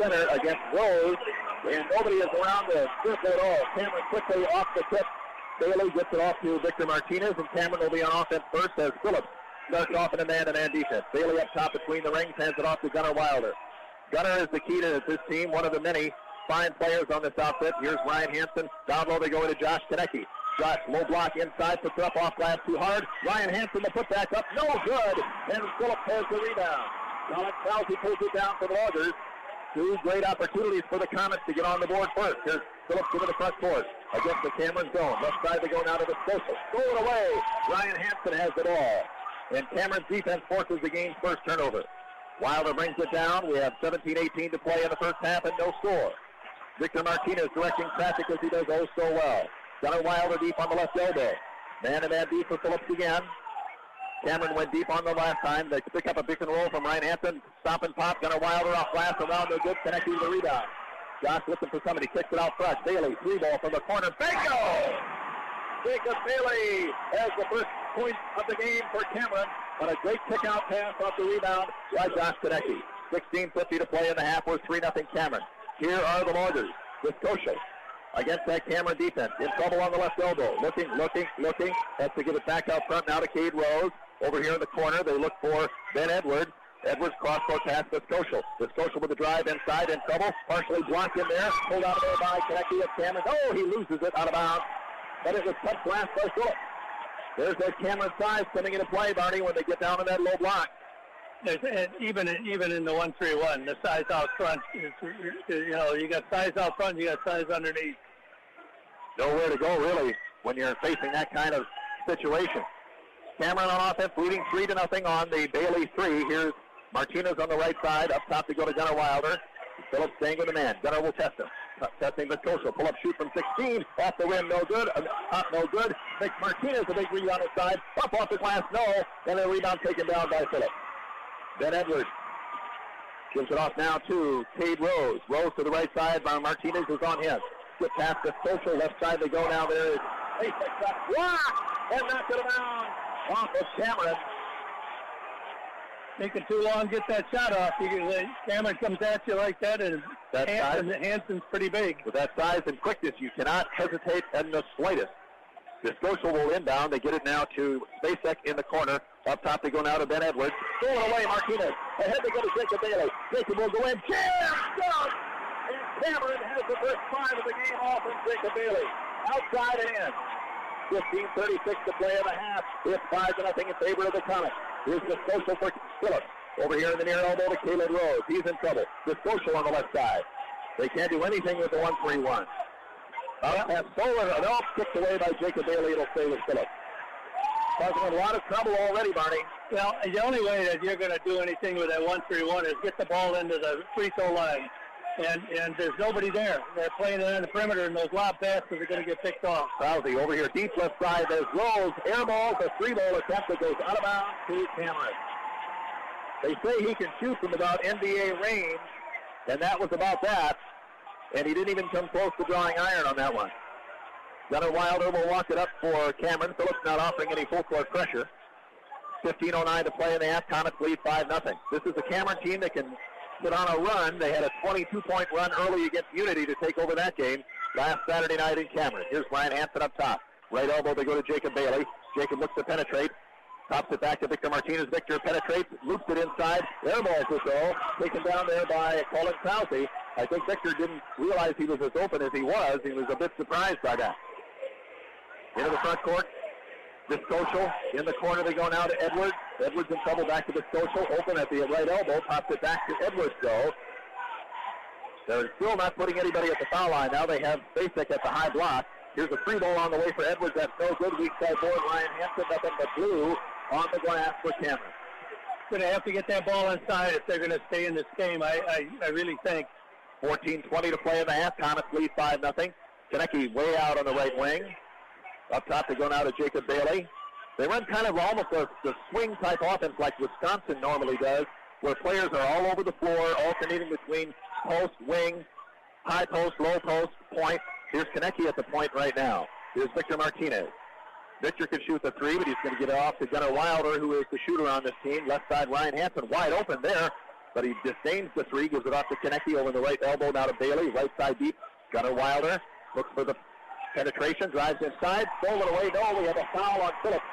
center against Rose, and nobody is around the circle at all. Cameron quickly off the tip. Bailey gets it off to Victor Martinez, and Cameron will be on offense first as Phillips starts off in a man-to-man defense. Bailey up top between the rings, hands it off to Gunnar Wilder. Gunnar is the key to this team, one of the many fine players on this outfit. Here's Ryan Hansen. Down low they go into Josh Konecki. Josh, low block inside, puts it up off glass too hard. Ryan Hansen, the putback up, no good. And Phillips has the rebound. Colin Krause pulls it down for the Loggers. Two great opportunities for the Comets to get on the board first. Here's Phillips into the front court against the Cameron zone. Left side they go now to the Social. Throw it away. Ryan Hansen has it all. And Cameron's defense forces the game's first turnover. Wilder brings it down. We have 17-18 to play in the first half and no score. Victor Martinez directing traffic as he does oh so well. Gunnar Wilder deep on the left elbow. Man-to-man deep for Phillips again. Cameron went deep on the last time. They pick up a pick and roll from Ryan Hansen. Stop and pop. Gunnar Wilder off glass around no good. Connecting the rebound. Josh looking for somebody. Kicks it out front. Bailey, three ball from the corner. Bingo! Jacob Bailey has the first point of the game for Cameron. On a great kick-out pass off the rebound by Josh Konecki. 16:50 to play in the half. We're 3-0 Cameron. Here are the Loggers with Kosher against that Cameron defense. In trouble on the left elbow. Looking. Has to get it back out front now to Cade Rose. Over here in the corner, they look for Ben Edwards. Edwards cross-court pass to Scotial. Scotial with the drive inside, in trouble. Partially blocked in there. Pulled out of there by Konecki of Cameron. Oh, he loses it out of bounds. But it was touched last by Phillips. There's that Cameron size coming into play, Barney, when they get down in that low block. Even in the 1-3-1, the size out front is, you got size out front, you got size underneath. Nowhere to go, really, when you're facing that kind of situation. Cameron on offense, leading 3-0 on the Bailey 3. Here's Martinez on the right side, up top to go to Gunnar Wilder. Phillips staying with the man. Gunnar will test him. Testing the Kosher. Pull up shoot from 16. Off the rim, no good. Up, no good. Makes Martinez a big read on his side. Up off the glass, no. And a rebound taken down by Phillips. Ben Edwards gives it off now to Cade Rose. Rose to the right side. Martinez is on him. Get past the Social. Left side they go now. There is a shot. Blocked! And knocked it around. Off of Cameron. Taking too long to get that shot off. Cameron comes at you like that, and Hansen's pretty big. With that size and quickness, you cannot hesitate in the slightest. The Scotial will inbound. They get it now to Spacek in the corner. Up top they go now to Ben Edwards. Throw it away, Martinez. Ahead they go to Jacob Bailey. Jacob will go in. Jam! Dunk! And Cameron has the first 5 of the game off from Jacob Bailey. Outside and in. 15:36 to play in the half. It's 5-0 in favor of the Comets. Here's the Scotial for Phillips. Over here in the near elbow to Caleb Rose. He's in trouble. The Scotial on the left side. They can't do anything with the 1-3-1. Pass Solar, no, kicked away by Jacob Bailey. It'll stay with Phillips. Causing a lot of trouble already, Barney. Well, the only way that you're going to do anything with that 1-3-1 is get the ball into the free throw line. And there's nobody there. They're playing it on the perimeter, and those lob passes are going to get picked off. Rousey over here, deep left side. There's Rose. Air ball, a 3-ball attempt that goes out of bounds to Cameron. They say he can shoot from about NBA range, and that was about that. And he didn't even come close to drawing iron on that one. Gunnar Wilder will walk it up for Cameron. Phillips not offering any full-court pressure. 15:09 to play in the half. Comets lead 5-0. This is the Cameron team that can put on a run. They had a 22-point run early against Unity to take over that game last Saturday night in Cameron. Here's Ryan Hansen up top. Right elbow, they go to Jacob Bailey. Jacob looks to penetrate. Tops it back to Victor Martinez. Victor penetrates, loops it inside. Air ball to go. Taken down there by Colin Krause. I think Victor didn't realize he was as open as he was. He was a bit surprised by that. Into the front court. The Scotial in the corner. They go now to Edwards. Edwards in trouble back to the Scotial. Open at the right elbow. Pops it back to Edwards, though. They're still not putting anybody at the foul line. Now they have Spacek at the high block. Here's a free ball on the way for Edwards. That's no good. Weak side board. Ryan Hansen, nothing but blue on the glass for Cameron. Going to have to get that ball inside if they're going to stay in this game, I really think. 14:20 to play in the half. Comets lead 5-0. Konecki way out on the right wing. Up top they go now to Jacob Bailey. They run kind of almost the swing type offense like Wisconsin normally does, where players are all over the floor, alternating between post, wing, high post, low post, point. Here's Konecki at the point right now. Here's Victor Martinez. Victor can shoot the three, but he's going to get it off to Gunnar Wilder, who is the shooter on this team. Left side, Ryan Hansen wide open there. but he disdains the three, gives it off to Konecki over the right elbow, now to Bailey, right side deep. Gunnar Wilder looks for the penetration, drives inside, stolen away. No, we have a foul on Phillips.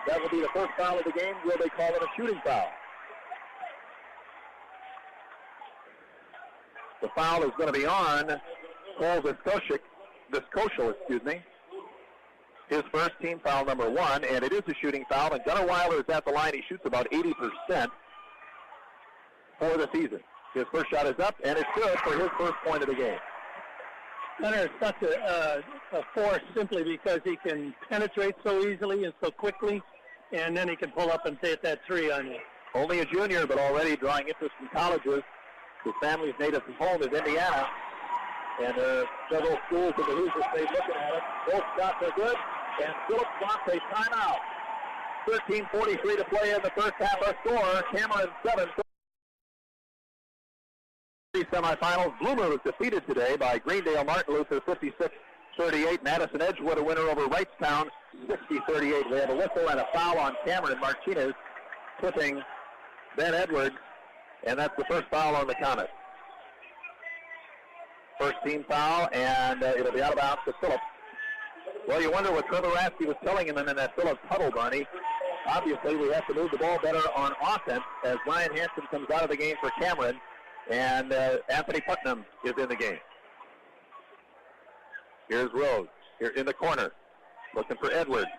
That will be the first foul of the game. Will they call it a shooting foul? The foul is going to be on Cole Viscoschel, his first team foul number 1, and it is a shooting foul, and Gunnar Wilder is at the line. He shoots about 80% for the season. His first shot is up, and it's good for his first point of the game. Gunnar is such a force simply because he can penetrate so easily and so quickly, and then he can pull up and hit that three on you. Only a junior, but already drawing interest in colleges. His family's native home is Indiana, and there are several schools in the Hoosier State looking at it. Both shots are good, and Phillips wants a timeout. 13:43 to play in the first half. Our score, Cameron 7. Semifinals. Bloomer was defeated today by Greendale Martin Luther 56-38. Madison Edgewood a winner over Wrightstown 60-38. We have a whistle and a foul on Cameron Martinez, clipping Ben Edwards, and that's the first foul on the Comets. First team foul, and it'll be out of bounds to Phillips. Well, you wonder what Trevor Rasky was telling him in that Phillips huddle, Barney. Obviously, we have to move the ball better on offense as Ryan Hansen comes out of the game for Cameron, and Anthony Putnam is in the game. Here's Rose, here in the corner, looking for Edwards.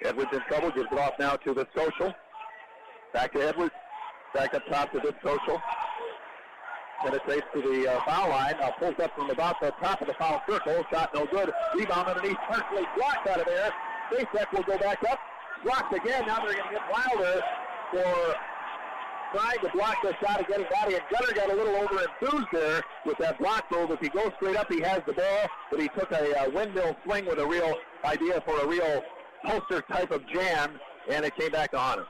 Edwards in trouble, gives it off now to Viscoschel. Back to Edwards, back up top to Viscoschel. Penetrates to the foul line, pulls up from about the top of the foul circle, shot no good. Rebound underneath, partially blocked out of there. Spacek will go back up, blocked again. Now they're going to get Wilder for trying to block the shot of getting body, and Gunnar got a little over enthused there with that block move. If he goes straight up, he has the ball, but he took a windmill swing with a real idea for a real poster type of jam, and it came back on him.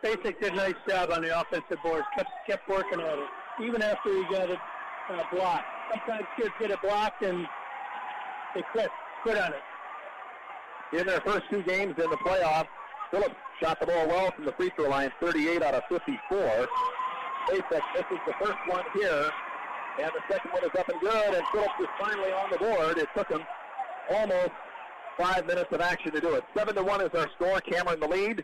Spacek did a nice job on the offensive board, kept working at it, even after he got it blocked. Sometimes kids get it blocked and they quit on it. In their first two games in the playoffs, Phillips shot the ball well from the free throw line, 38 out of 54. Spacek misses the first one here, and the second one is up and good, and Phillips is finally on the board. It took him almost 5 minutes of action to do it. 7-1 is our score. Cameron the lead.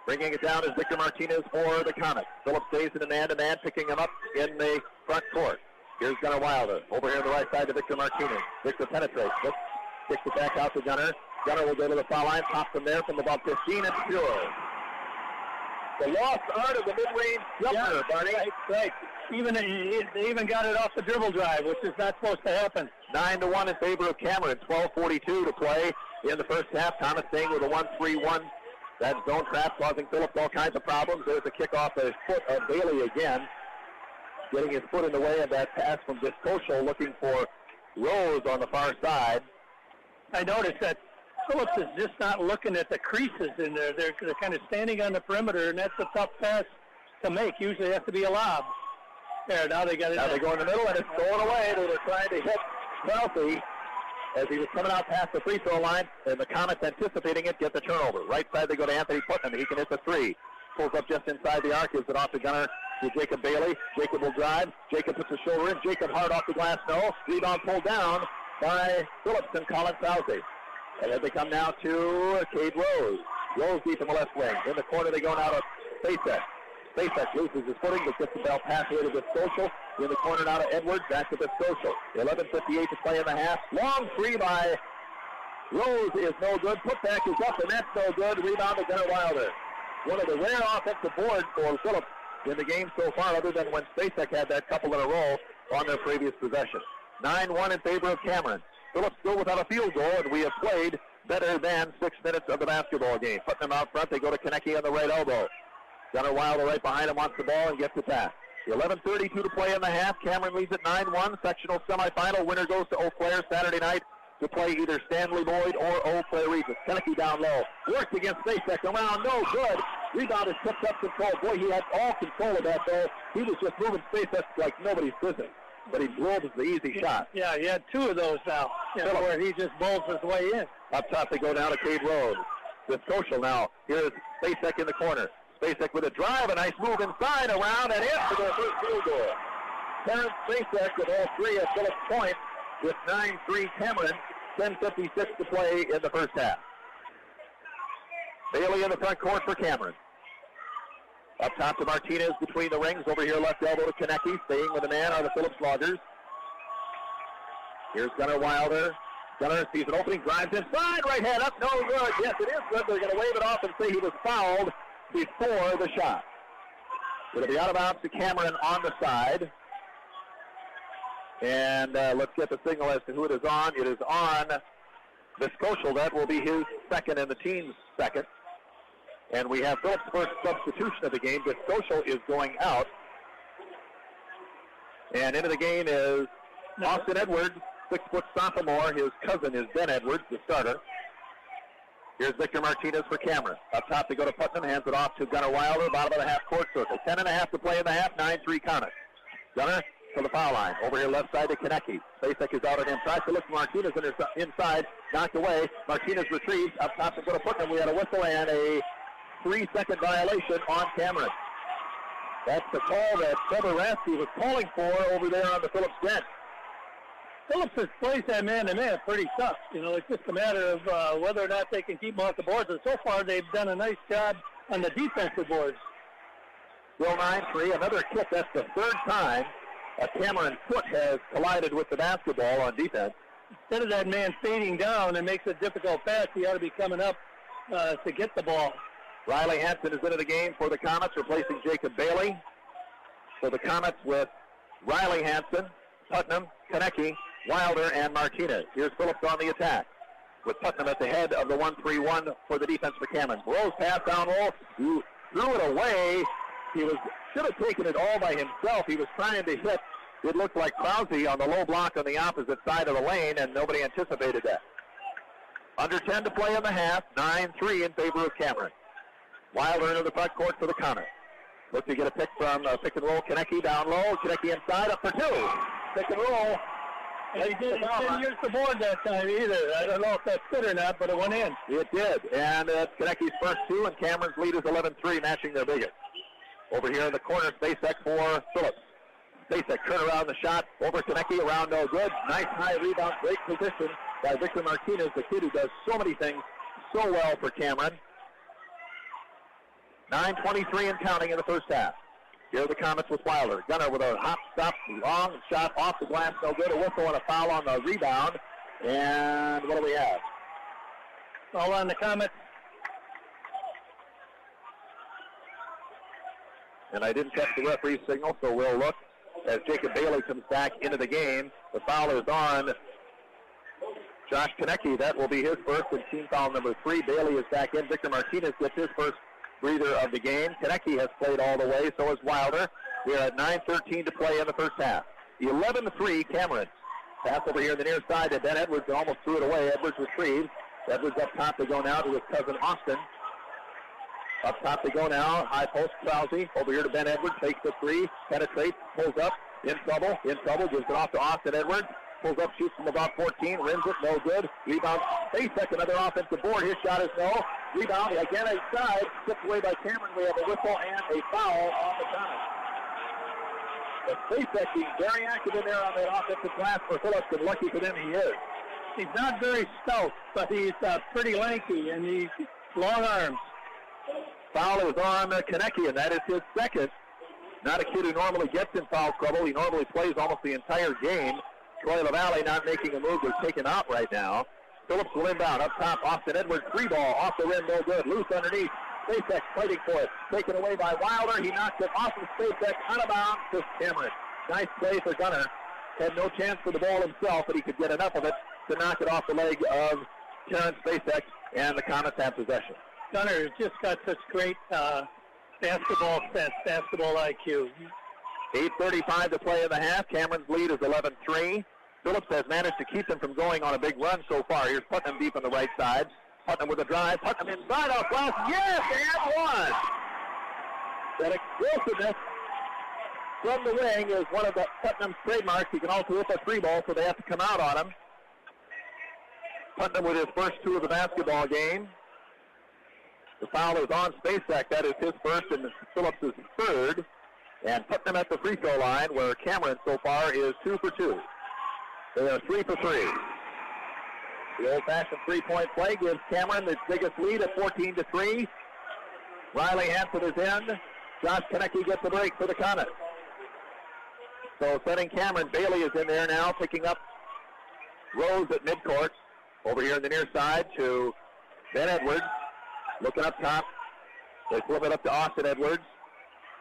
Bringing it down is Victor Martinez for the Comets. Phillips stays in a man-to-man, picking him up in the front court. Here's Gunnar Wilder. Over here on the right side to Victor Martinez. Victor penetrates. Kicks it back out to Gunnar. Gunnar will go to the foul line, pops from there from about 15 and pure. The lost art of the mid-range jumper, Barney. Right. They even got it off the dribble drive, which is not supposed to happen. 9-1 in favor of Cameron. 12:42 to play in the first half. Thomas staying with a 1-3-1. That zone trap causing Phillips all kinds of problems. There's a kick off the foot of Bailey again. Getting his foot in the way of that pass from Viscoschel, looking for Rose on the far side. I noticed that Phillips is just not looking at the creases in there. They're kind of standing on the perimeter, and that's a tough pass to make. Usually it has to be a lob. There, now they got it. Now they go in the middle, and it's going away. They were trying to hit Kelsey as he was coming out past the free throw line, and the Comets anticipating it, get the turnover. Right side, they go to Anthony Putnam. He can hit the three. Pulls up just inside the arc, gives it off to Gunnar to Jacob Bailey. Jacob will drive. Jacob puts his shoulder in. Jacob hard off the glass, no. Rebound pulled down by Phillips and Colin Southey. And as they come now to Cade Rose. Rose deep in the left wing. In the corner, they go now to Spacek. Spacek loses his footing, but gets the ball passed away to Viscoschel. In the corner now to Edwards, back to Viscoschel. 11:58 to play in the half. Long three by Rose is no good. Putback is up, and that's no good. Rebound to Gunnar Wilder. One of the rare offensive boards for Phillips in the game so far, other than when Spacek had that couple in a row on their previous possession. 9-1 in favor of Cameron. Phillips still without a field goal, and we have played better than 6 minutes of the basketball game. Putnam out front, they go to Konecki on the right elbow. Gunnar Wilder right behind him, wants the ball and gets it back. 11:32 to play in the half. Cameron leads at 9-1. Sectional semifinal. Winner goes to Eau Claire Saturday night to play either Stanley Lloyd or Eau Claire Regis. Konecki down low. Works against Spacek. Around, no good. Rebound is picked up control. Boy, he had all control of that ball. He was just moving Spacek like nobody's business. But he blows the easy shot. Yeah, he had two of those now, where he just bowls his way in. Up top, they go down to Cade Rose. Viscoschel now. Here's Spacek in the corner. Spacek with a drive, a nice move inside, around, and in for their first field goal. Terrence Spacek with all three at Phillips Point with 9-3 Cameron. 10:56 to play in the first half. Bailey in the front court for Cameron. Up top to Martinez between the rings. Over here, left elbow to Konecki. Staying with the man are the Phillips Loggers. Here's Gunnar Wilder. Gunnar sees an opening, drives inside, right hand up, no good. Yes, it is good. They're going to wave it off and say he was fouled before the shot. It'll be out of bounds to Cameron on the side. And let's get the signal as to who it is on. It is on Viscoschel. That will be his second and the team's second. And we have Phillips' first substitution of the game. Viscoschel is going out. And into the game is Austin Edwards, 6-foot sophomore. His cousin is Ben Edwards, the starter. Here's Victor Martinez for Cameron. Up top they go to Putnam, hands it off to Gunnar Wilder, bottom of the half-court circle. 10.5 to play in the half, 9-3 Comets. Gunnar to the foul line. Over here left side to Konecki. Spacek is out on inside. Phillips Martinez inside, knocked away. Martinez retrieves. Up top to go to Putnam. We had a whistle and a 3-second violation on Cameron. That's the call that Trevor Rasky was calling for over there on the Phillips bench. Phillips has placed that man-to-man pretty tough. You know, it's just a matter of whether or not they can keep him off the boards. And so far, they've done a nice job on the defensive boards. Still 9-3. Another kick. That's the third time a Cameron foot has collided with the basketball on defense. Instead of that man fading down and makes a difficult pass, he ought to be coming up to get the ball. Riley Hansen is into the game for the Comets, replacing Jacob Bailey. For the Comets with Riley Hansen, Putnam, Konecki, Wilder, and Martinez. Here's Phillips on the attack with Putnam at the head of the 1-3-1 for the defense for Cameron. Rose pass down low, threw it away. He should have taken it all by himself. He was trying to hit, it looked like Krause on the low block on the opposite side of the lane, and nobody anticipated that. Under 10 to play in the half, 9-3 in favor of Cameron. Wilder into the front court for the Comets. Look to get a pick from pick and roll. Konecki down low. Konecki inside, up for two. Pick and roll. And he didn't use the board that time either. I don't know if that's good or not, but it went in. It did. And it's Konecki's first two, and Cameron's lead is 11-3, matching their biggest. Over here in the corner, Spacek for Phillips. Spacek turn around the shot. Over Konecki, around no good. Nice high rebound, great position by Victor Martinez, the kid who does so many things so well for Cameron. 9:23 and counting in the first half. Here are the Comets with Wilder. Gunnar with a hop, stop, long shot off the glass, no good. A whistle and a foul on the rebound. And what do we have? All on the Comets. And I didn't catch the referee's signal, so we'll look as Jacob Bailey comes back into the game. The foul is on Josh Konecki. That will be his first and team foul number 3. Bailey is back in. Victor Martinez gets his first breather of the game. Konecki has played all the way, so has Wilder. We are at 9:13 to play in the first half. 11-3 Cameron. Pass over here on the near side to Ben Edwards, and almost threw it away. Edwards retrieves. Edwards up top. They go now to his cousin Austin. Up top they go now. High post, Krause. Over here to Ben Edwards. Takes the three. Penetrates. Pulls up. In trouble. Gives it off to Austin Edwards. Pulls up, shoots from about 14. Rims it. No good. Rebound. Spacek, another offensive board. His shot is no. Rebound. Again outside. Tipped away by Cameron. We have a whistle and a foul on the Comets. But Spacek being very active in there on that offensive glass for Phillips, and lucky for them he is. He's not very stout, but he's pretty lanky, and he's long arms. Foul is on Konecki, and that is his second. Not a kid who normally gets in foul trouble. He normally plays almost the entire game. Troy LaValle not making a move. They're taken out right now. Phillips will inbound. Up top, Austin Edwards, free ball. Off the rim, no good. Loose underneath. Spacek fighting for it. Taken away by Wilder. He knocks it off of Spacek, out of bounds to Cameron. Nice play for Gunnar. Had no chance for the ball himself, but he could get enough of it to knock it off the leg of Terrence Spacek, and the Comets have possession. Gunnar has just got such great basketball sense, basketball IQ. 8:35 to play in the half. Cameron's lead is 11-3. Phillips has managed to keep them from going on a big run so far. Here's Putnam deep on the right side. Putnam with a drive. Putnam inside off glass. Yes, and one. That explosiveness from the wing is one of the Putnam's trademarks. He can also hit a three ball, so they have to come out on him. Putnam with his first two of the basketball game. The foul is on Spacek. That is his first and Phillips' third. And putting him at the free throw line where Cameron so far is 2 for 2. They are 3 for 3. The old-fashioned three-point play gives Cameron the biggest lead at 14-3. Riley Hansen is in. Josh Konecki gets the break for the Comets. So setting Cameron, Bailey is in there now, picking up Rose at midcourt. Over here on the near side to Ben Edwards. Looking up top. They flip it up to Austin Edwards.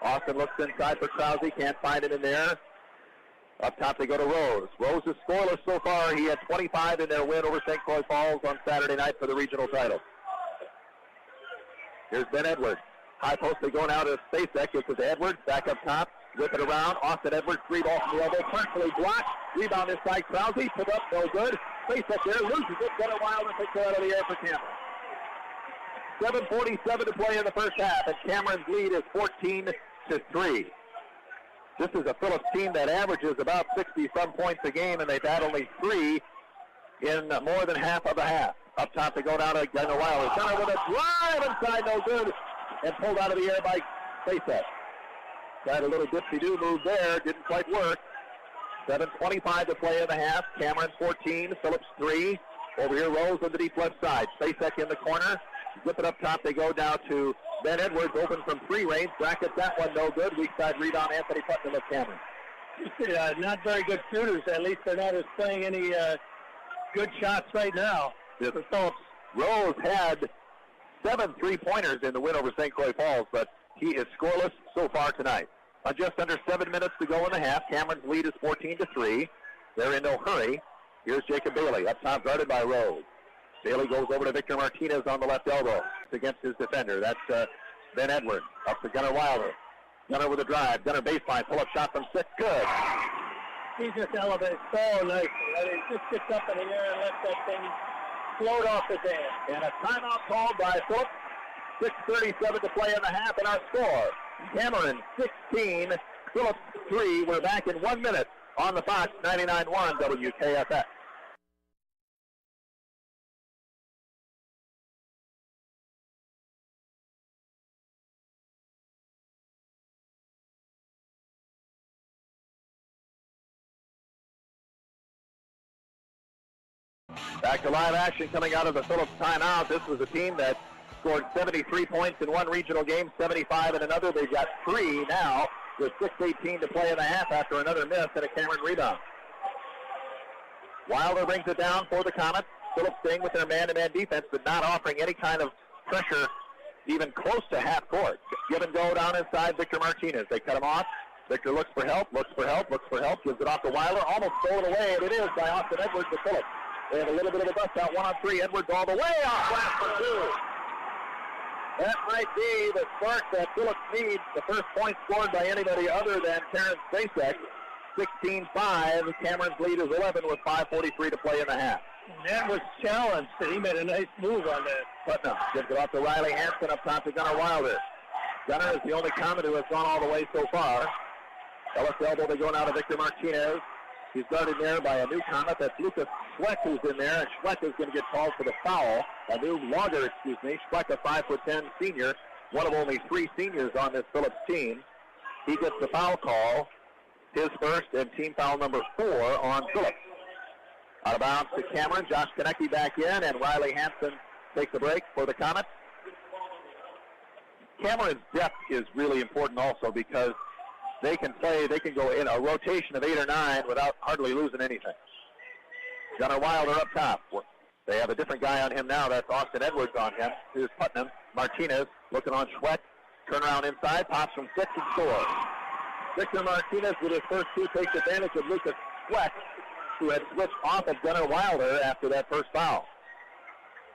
Austin looks inside for Krause. Can't find him in there. Up top they go to Rose. Rose is scoreless so far. He had 25 in their win over St. Croix Falls on Saturday night for the regional title. Here's Ben Edwards. High post, they go now to Spacek. Gets it to Edwards. Back up top. Whip it around. Austin Edwards, 3 ball from the elbow. Partially blocked. Rebound inside Krause. Put up, no good. Spacek there, loses it. Got it wild and takes it out of the air for Cameron. 7:47 to play in the first half, and Cameron's lead is 14-3. This is a Phillips team that averages about 60-some points a game, and they've had only 3 in more than half of a half. Up top, they go down to Gunnar Wilder. Gunnar with a drive inside, no good, and pulled out of the air by Spacek. Got a little dipsy-do move there, didn't quite work. 7:25 to play in the half. Cameron 14, Phillips 3. Over here, Rose on the deep left side. Spacek in the corner. Zip it up top. They go down to Ben Edwards, open from 3 range. Brackets that one, no good. Weak side rebound, Anthony Putnam of Cameron. Not very good shooters. At least they're not playing any good shots right now. Yes. For Phillips. Rose had 7 3-pointers in the win over St. Croix Falls, but he is scoreless so far tonight. Just under 7 minutes to go in the half. Cameron's lead is 14-3. They're in no hurry. Here's Jacob Bailey, up top guarded by Rose. Bailey goes over to Victor Martinez on the left elbow. It's against his defender. That's Ben Edwards. Up to Gunnar Wilder. Gunnar with a drive. Gunnar baseline. Pull-up shot from 6. Good. He just elevates so nicely. He just gets up in the air and lets that thing float off his hand. And a timeout called by Phillips. 6:37 to play in the half, and our score. Cameron 16, Phillips 3. We're back in 1 minute on the Fox 99.1 WKFX. Back to live action coming out of the Phillips timeout. This was a team that scored 73 points in one regional game, 75 in another. They've got 3 now with 6:18 to play in the half after another miss and a Cameron rebound. Wilder brings it down for the Comets. Phillips staying with their man-to-man defense, but not offering any kind of pressure even close to half court. Give and go down inside Victor Martinez. They cut him off. Victor looks for help, gives it off to Wilder, almost stole it away, and it is by Austin Edwards to Phillips. They have a little bit of a bust out, 1-on-3. Edwards all the way off glass for 2. That might be the spark that Phillips needs. The first point scored by anybody other than Terrence Spacek. 16-5. Cameron's lead is 11 with 5:43 to play in the half. And that was challenged, and he made a nice move on that. Putnam gives it off to Riley Hansen up top to Gunnar Wilder. Gunnar is the only Comet who has gone all the way so far. Ellis elbow, they go now to Victor Martinez. He's guarded there by a new Comet. That's Lucas Schweck who's in there, and Schweck is going to get called for the foul. A new logger, Schweck, a 5'10" senior, one of only 3 seniors on this Phillips team. He gets the foul call, his first, and team foul number 4 on Phillips. Out of bounds to Cameron. Josh Konecki back in, and Riley Hansen takes a break for the Comets. Cameron's depth is really important also because they can go in a rotation of 8 or 9 without hardly losing anything. Gunnar Wilder up top. They have a different guy on him now. That's Austin Edwards on him. Here's Putnam. Martinez looking on Schweck. Turn around inside. Pops from 6 and scores. Victor Martinez with his first 2 takes advantage of Lucas Schweck, who had switched off of Gunnar Wilder after that first foul.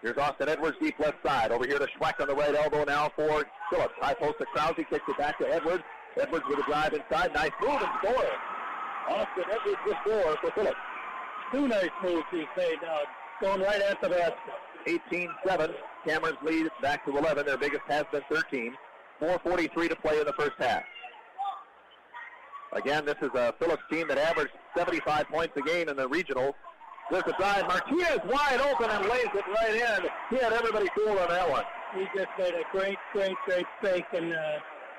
Here's Austin Edwards deep left side. Over here to Schweck on the right elbow now for Phillips. High post to Krause. Kicks it back to Edwards. Edwards with a drive inside. Nice move and score. Austin Edwards with 4 for Phillips. 2 nice moves he's made now. Going right at the basket. 18-7. Cameron's lead back to 11. Their biggest has been 13. 4:43 to play in the first half. Again, this is a Phillips team that averaged 75 points a game in the regional. There's a drive. Martinez wide open and lays it right in. He had everybody fooled on that one. He just made a great fake and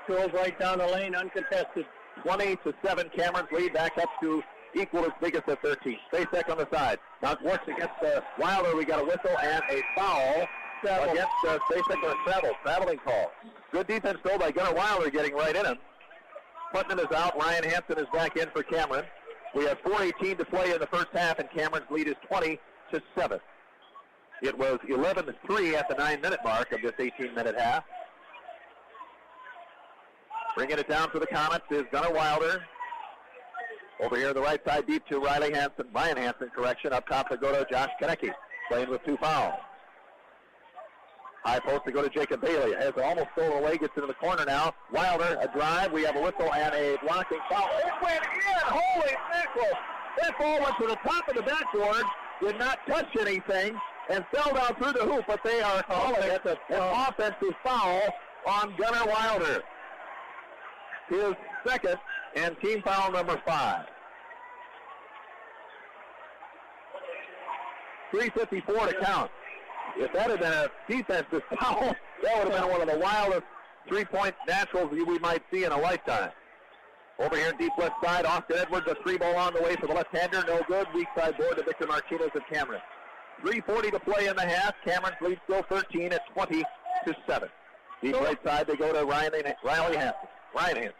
drove right down the lane uncontested. 20-7, Cameron's lead back up to equal as big as the 13. Spacek on the side. Now works against Wilder. We got a whistle and a foul against Spacek or a traveling call. Good defense though by Gunnar Wilder getting right in him. Putnam is out. Ryan Hansen is back in for Cameron. We have 4:18 to play in the first half, and Cameron's lead is 20-7. It was 11-3 at the 9-minute mark of this 18-minute half. Bringing it down for the Comets is Gunnar Wilder. Over here on the right side, deep to Ryan Hansen, correction. Up top to go to Josh Konecki, playing with 2 fouls. High post to go to Jacob Bailey. Has almost stolen away, gets into the corner now. Wilder, a drive. We have a whistle and a blocking foul. It went in! Holy mackerel! That ball went to the top of the backboard, did not touch anything, and fell down through the hoop, but they are calling it an offensive foul on Gunnar Wilder. His second and team foul number 5. 3:54 to count. If that had been a defensive foul, that would have been one of the wildest three-point naturals we might see in a lifetime. Over here, deep left side, Austin Edwards, a 3-ball on the way for the left-hander. No good. Weak side board to Victor Martinez and Cameron. 3:40 to play in the half. Cameron's lead still 13 at 20-7. Deep right side, they go to Riley Hansen.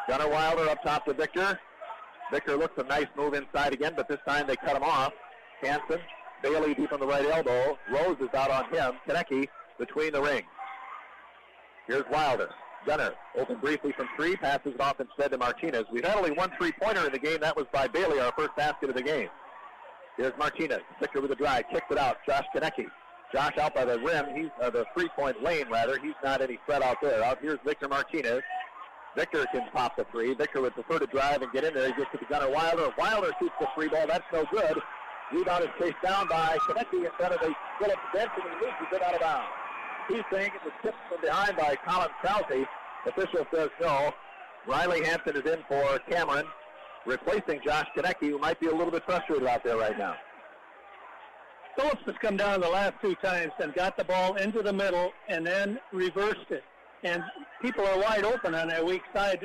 Gunnar Wilder up top to Victor. Victor looks a nice move inside again, but this time they cut him off. Hansen, Bailey deep on the right elbow. Rose is out on him. Konecki between the rings. Here's Wilder. Gunnar open briefly from 3, passes it off instead to Martinez. We've had only one 3-pointer in the game. That was by Bailey, our first basket of the game. Here's Martinez. Victor with a drive. Kicks it out. Josh Konecki. Josh out by the rim. He's the 3-point lane, rather. He's not any threat out there. Out here's Victor Martinez. Victor can pop the 3. Victor would prefer to drive and get in there. He gets to the Gunnar Wilder. Wilder shoots the 3-ball. That's no good. Rebound is chased down by Konecki in front of the Phillips bench, and he loses it out of bounds. He's saying it was tipped from behind by Colin Krause. Official says no. Riley Hansen is in for Cameron, replacing Josh Konecki, who might be a little bit frustrated out there right now. Phillips has come down the last 2 times and got the ball into the middle and then reversed it. And people are wide open on that weak side.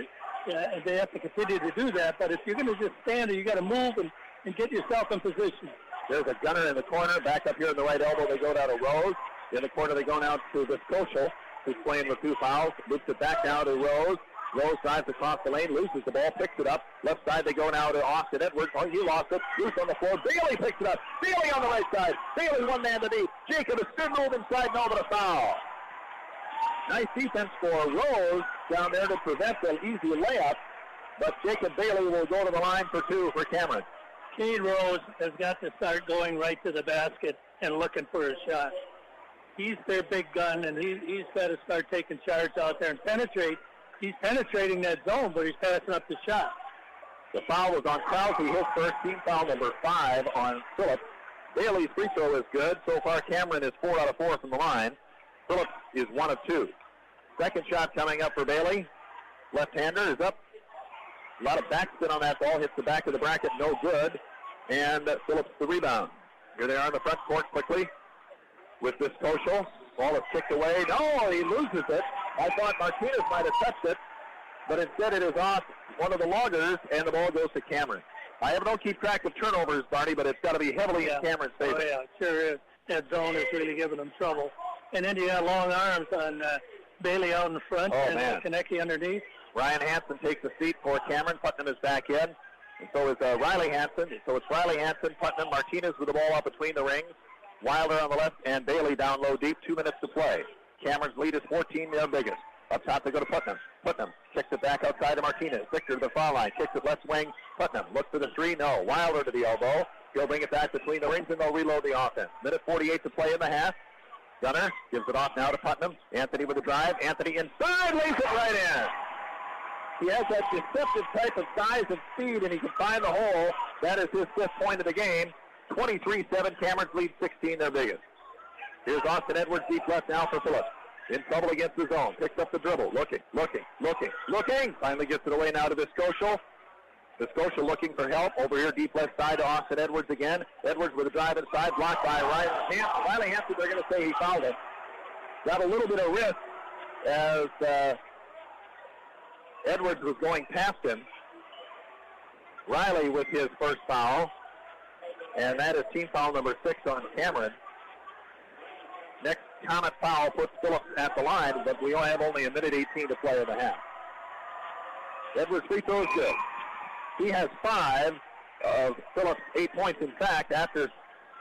They have to continue to do that. But if you're going to just stand there, you got to move and get yourself in position. There's a Gunner in the corner. Back up here in the right elbow, they go down to Rose. In the corner, they go now to Viscotial, who's playing with 2 fouls. Loops it back now to Rose. Rose drives across the lane, loses the ball, picks it up. Left side, they go now to Austin Edwards. Oh, he lost it. Loose on the floor. Bailey picks it up. Bailey on the right side. Bailey one man to deep. Jacob is good move inside, no, but a foul. Nice defense for Rose down there to prevent an easy layup. But Jacob Bailey will go to the line for 2 for Cameron. Cade Rose has got to start going right to the basket and looking for a shot. He's their big gun, and he's got to start taking charge out there and penetrate. He's penetrating that zone, but he's passing up the shot. The foul was on Krause, his first, team foul number 5 on Phillips. Bailey's free throw is good. So far, Cameron is 4 out of 4 from the line. Phillips is 1 of 2. Second shot coming up for Bailey. Left-hander is up. A lot of backspin on that ball. Hits the back of the bracket. No good. And Phillips the rebound. Here they are in the front court quickly with this Viscotial. Ball is kicked away. No, he loses it. I thought Martinez might have touched it, but instead it is off one of the loggers, and the ball goes to Cameron. I don't keep track of turnovers, Barney, but it's got to be heavily in Cameron's favor. Oh, yeah, it sure is. That zone is really giving them trouble. And then you got long arms on Bailey out in the front and Konecki underneath. Ryan Hansen takes a seat for Cameron. Putnam is back in. And so is Riley Hansen. So it's Riley Hansen, Putnam, Martinez with the ball up between the rings. Wilder on the left and Bailey down low deep. 2 minutes to play. Cameron's lead is 14, their biggest. Up top they go to Putnam. Putnam kicks it back outside to Martinez. Victor to the foul line. Kicks it left wing. Putnam looks for the 3. No. Wilder to the elbow. He'll bring it back between the rings and they'll reload the offense. Minute 48 to play in the half. Gunner gives it off now to Putnam. Anthony with the drive. Anthony inside, lays it right in. He has that deceptive type of size and speed, and he can find the hole. That is his 5th point of the game. 23-7, Cameron's lead 16, their biggest. Here's Austin Edwards, deep left now for Phillips. In trouble against the zone. Picks up the dribble. Looking. Finally gets it away now to Viscotial. The Scotia looking for help. Over here, deep left side to Austin Edwards again. Edwards with a drive inside, blocked by Riley Hampton. They're going to say he fouled him. Got a little bit of risk as Edwards was going past him. Riley with his first foul. And that is team foul number 6 on Cameron. Next Comet foul puts Phillips at the line, but we have only a minute 18 to play in the half. Edwards' free throw is good. He has 5 of Phillips' 8 points. In fact, after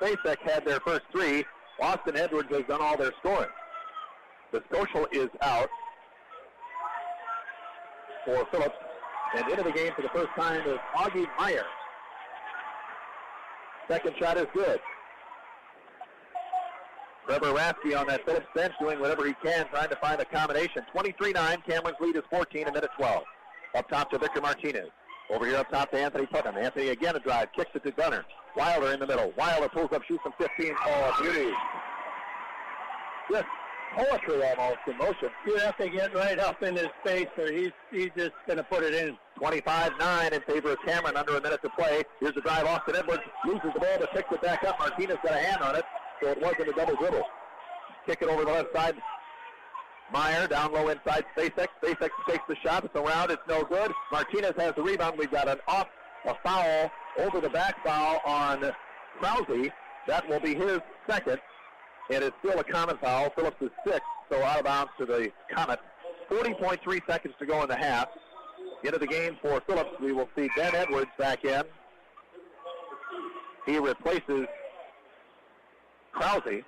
Spacek had their first 3, Austin Edwards has done all their scoring. The Scotia is out for Phillips, and into the game for the first time is Augie Meyer. Second shot is good. Trevor Raskey on that Phillips bench doing whatever he can, trying to find a combination. 23-9, Cameron's lead is 14, a minute 12. Up top to Victor Martinez. Over here up top to Anthony Putnam. Anthony again a drive, kicks it to Gunner. Wilder in the middle. Wilder pulls up, shoots from 15. Oh, beauty. Just poetry almost in motion. You have to get right up in his face or he's just going to put it in. 25-9 in favor of Cameron, under a minute to play. Here's the drive. Austin Edwards loses the ball but picks it back up. Martinez got a hand on it, so it wasn't a double dribble. Kick it over the left side. Meyer down low inside Spacek. Spacek takes the shot. It's around. It's no good. Martinez has the rebound. We've got a foul over the back foul on Krause. That will be his second. And it's still a Comet foul. Phillips is 6, so out of bounds to the Comet. 40.3 seconds to go in the half. Into the game for Phillips, we will see Ben Edwards back in. He replaces Krause.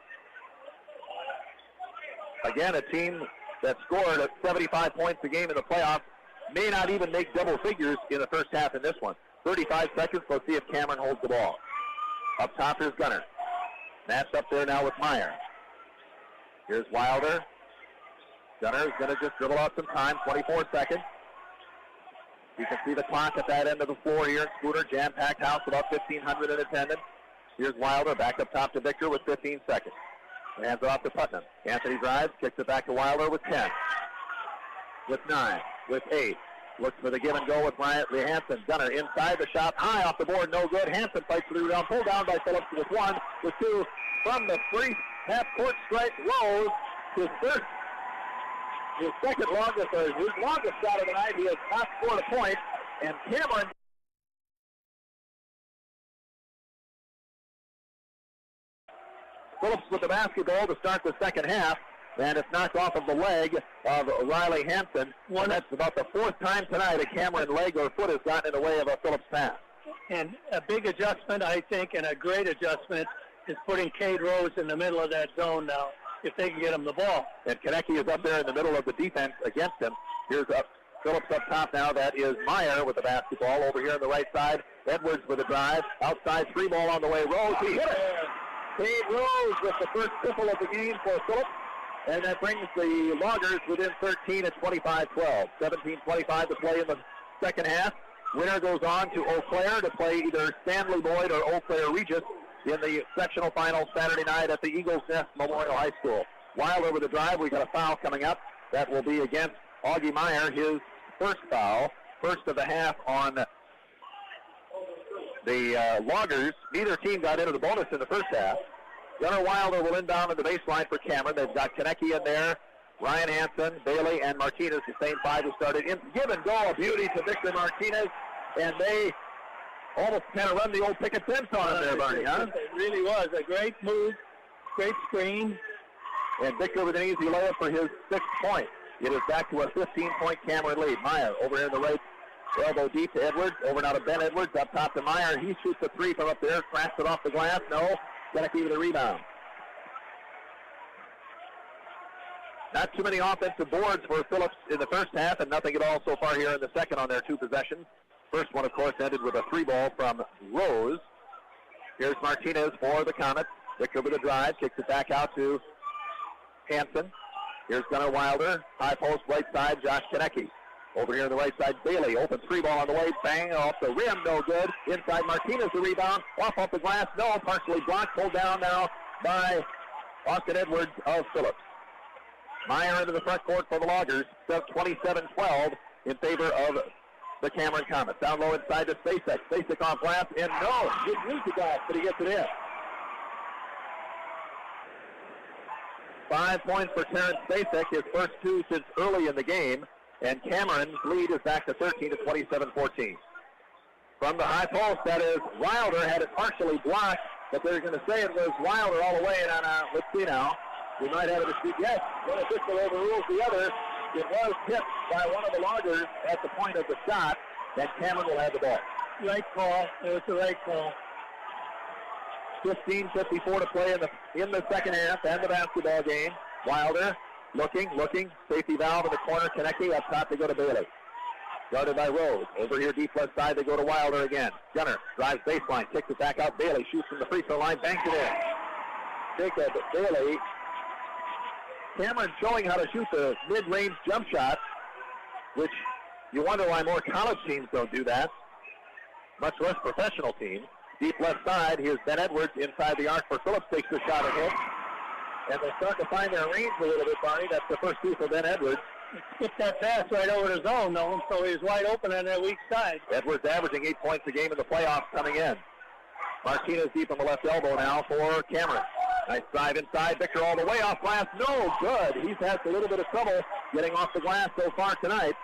Again, a team that scored at 75 points a game in the playoffs may not even make double figures in the first half in this one. 35 seconds. Let's see if Cameron holds the ball. Up top is Gunner. Matched up there now with Meyer. Here's Wilder. Gunner is going to just dribble out some time. 24 seconds. You can see the clock at that end of the floor here in Scooter. Jam-packed house, about 1,500 in attendance. Here's Wilder back up top to Victor with 15 seconds. Hands it off to Putnam. Anthony drives, kicks it back to Wilder with 10. With 9. With 8. Looks for the give and go with Lee Hansen. Gunner inside the shot. High off the board, no good. Hansen fights for the rebound. Pulled down by Phillips with 1. With 2. From the free half-court stripe, Rose. His second longest, or his longest shot of the night. He has not scored a point. And Cameron Phillips with the basketball to start the second half, and it's knocked off of the leg of Riley Hampton. That's about the 4th time tonight a Cameron leg or foot has gotten in the way of a Phillips pass. And a big adjustment, I think, and a great adjustment is putting Cade Rose in the middle of that zone now, if they can get him the ball. And Konecki is up there in the middle of the defense against him. Here's Phillips up top now. That is Meyer with the basketball over here on the right side. Edwards with a drive. Outside 3 ball on the way. Rose, he hit it. Cade Rose with the first triple of the game for Phillips. And that brings the Loggers within 13 at 25-12. 17:25 to play in the second half. Winner goes on to Eau Claire to play either Stanley Boyd or Eau Claire Regis in the sectional final Saturday night at the Eagles Nest Memorial High School. Wilder with a drive. We got a foul coming up. That will be against Augie Meyer, his first foul. First of the half on the Loggers. Neither team got into the bonus in the first half. Gunnar Wilder will inbound on the baseline for Cameron. They've got Konecki in there, Ryan Hansen, Bailey, and Martinez, the same 5 who started. In give and go, a beauty to Victor Martinez, and they almost kind of run the old picket fence on him there, Barney, huh? It really was a great move, great screen. And Victor with an easy layup for his 6th point. It is back to a 15-point Cameron lead. Meyer over here in the right, elbow deep to Edwards, over now to Ben Edwards, up top to Meyer. He shoots a 3 from up there, cracks it off the glass, no. Konecki with a rebound. Not too many offensive boards for Phillips in the first half, and nothing at all so far here in the second on their 2 possessions. First one, of course, ended with a 3 ball from Rose. Here's Martinez for the Comets. Victor with a drive, kicks it back out to Hansen. Here's Gunnar Wilder, high post right side, Josh Konecki. Over here on the right side, Bailey, open 3 ball on the way, bang, off the rim, no good. Inside Martinez, the rebound, off the glass, no, partially blocked, pulled down now by Austin Edwards of Phillips. Meyer into the front court for the Loggers, 27-12 in favor of the Cameron Comets. Down low inside to Spacek. Spacek off glass, and no, good use the glass, but he gets it in. 5 points for Terrence Spacek, his first 2 since early in the game, and Cameron's lead is back to 13 to 27-14. From the high post, that is, Wilder had it partially blocked, but they're going to say it was Wilder all the way, and let's see now. We might have a dispute. Yes, one official overrules the other. It was hit by one of the loggers at the point of the shot, and Cameron will have the ball. Right call. It was the right call. 15:54 to play in the second half and the basketball game. Wilder looking. Safety valve in the corner. Konecny up top. They go to Bailey. Guarded by Rose. Over here deep left side. They go to Wilder again. Gunner drives baseline. Kicks it back out. Bailey shoots from the free throw line. Banks it in. Jacob Bailey. Cameron showing how to shoot the mid-range jump shot, which you wonder why more college teams don't do that, much less professional teams. Deep left side, here's Ben Edwards inside the arc for Phillips, takes the shot and hits. And they're starting to find their range a little bit, Barney. That's the first two for Ben Edwards. Skipped that pass right over the zone, though, so he's wide open on that weak side. Edwards averaging 8 points a game in the playoffs coming in. Martinez deep on the left elbow now for Cameron. Nice drive inside. Victor all the way off glass. No good. He's had a little bit of trouble getting off the glass so far tonight.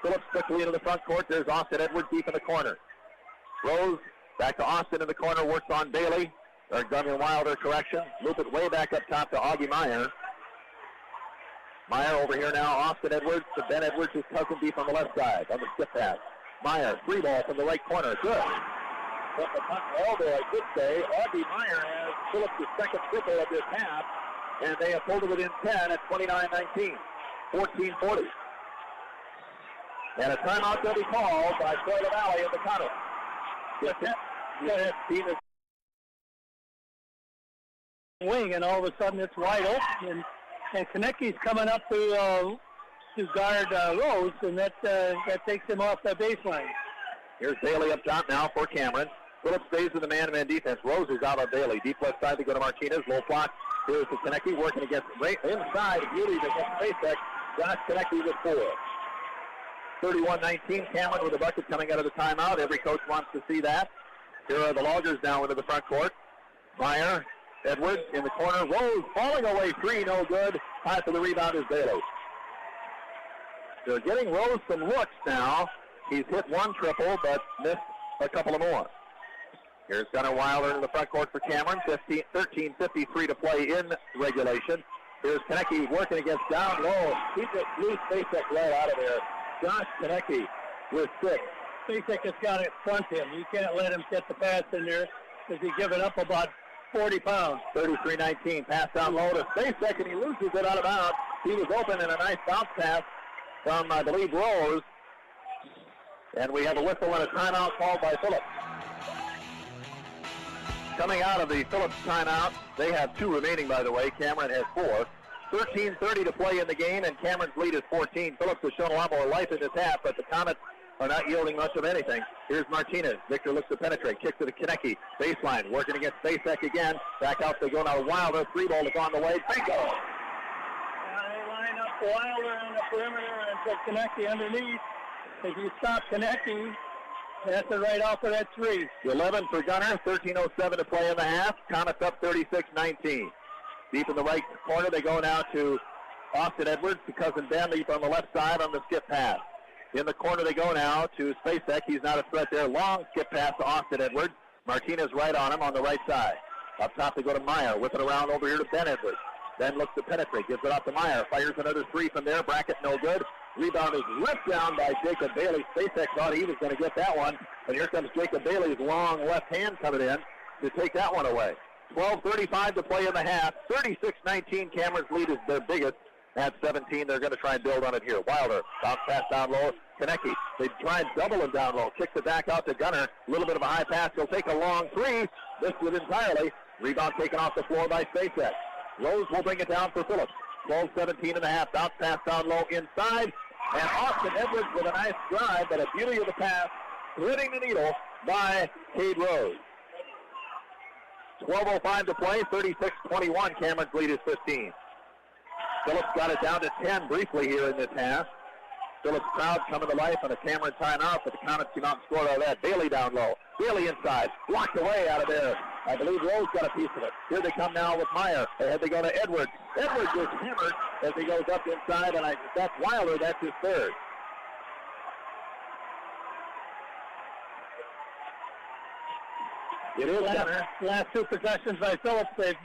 Phillips quickly into the front court. There's Austin Edwards deep in the corner. Rose back to Austin in the corner. Works on Bailey. Or Gunner Wilder, correction. Loop it way back up top to Augie Meyer. Meyer over here now. Austin Edwards to Ben Edwards, his cousin deep on the left side on the skip pass. Meyer, free ball from the right corner. Good. From the punt elbow, I should say. Augie Meyer has Phillips' second triple of this half, and they have pulled it within 10 at 29-19, 14-40. And a timeout will be called by Florida Valley in the Comets. Team is wing, and all of a sudden it's wide open, and Konecny's coming up to guard Rose, and that takes him off the baseline. Here's Bailey up top now for Cameron. Phillips stays with the man-to-man defense. Rose is out on Bailey. Deep left side, they go to Martinez. Low block. Here's to Konecny working against right inside. Beauty against Spacek. Josh Konecny with 4. 31-19. Cameron with a bucket coming out of the timeout. Every coach wants to see that. Here are the Loggers now into the front court. Meyer, Edwards in the corner. Rose falling away. 3, no good. High for the rebound is Bailey. They're getting Rose some looks now. He's hit one triple, but missed a couple of more. Here's Gunnar Wilder in the front court for Cameron. 13:53 to play in regulation. Here's Konecny working against down low. He just blew Spacek right out of there. Josh Konecny with 6. Spacek has got to front him. You can't let him get the pass in there because he's giving up about 40 pounds. 33-19. Pass down low to Spacek, and he loses it out of bounds. He was open in a nice bounce pass from, I believe, Rose. And we have a whistle and a timeout called by Phillips. Coming out of the Phillips timeout, they have 2 remaining, by the way. Cameron has 4. 13:30 to play in the game, and Cameron's lead is 14. Phillips has shown a lot more life in this half, but the Comets are not yielding much of anything. Here's Martinez. Victor looks to penetrate. Kicks to the Konecny. Baseline. Working against Spacek again. Back out they go now. Wilder. 3 ball is on the way. Bingo! They line up Wilder on the perimeter and put Konecny underneath. If you stop Konecny, that's a right off of that 3. 11 for Gunner. 13:07 to play in the half. Comets up 36-19. Deep in the right corner, they go now to Austin Edwards to cousin Ben deep on the left side on the skip pass. In the corner they go now to Spacek. He's not a threat there. Long skip pass to Austin Edwards. Martinez right on him on the right side. Up top they go to Meyer. Whip it around over here to Ben Edwards. Ben looks to penetrate. Gives it off to Meyer. Fires another 3 from there. Bracket no good. Rebound is ripped down by Jacob Bailey. Spacek thought he was going to get that one. And here comes Jacob Bailey's long left hand coming in to take that one away. 12:35 to play in the half. 36-19. Cameron's lead is their biggest at 17. They're going to try and build on it here. Wilder. Bounce pass down low. Konecny. They try and double him down low. Kicks it back out to Gunner. A little bit of a high pass. He'll take a long 3. Missed it entirely. Rebound taken off the floor by Spacek. Rose will bring it down for Phillips. 12:17 and a half. Bounce pass down low inside. And Austin Edwards with a nice drive, but a beauty of the pass, threading the needle by Cade Rose. 12:05 to play, 36-21. Cameron's lead is 15. Phillips got it down to 10 briefly here in this half. Phillips crowd coming to life on a Cameron timeout, but the Comets came out and scored out of that. Bailey down low. Bailey inside. Blocked away out of there. I believe Rose got a piece of it. Here they come now with Meyer. Ahead they go to Edwards. Edwards is hammered as he goes up inside, and that's Wilder. That's his third. It is last two possessions by Phillips. They've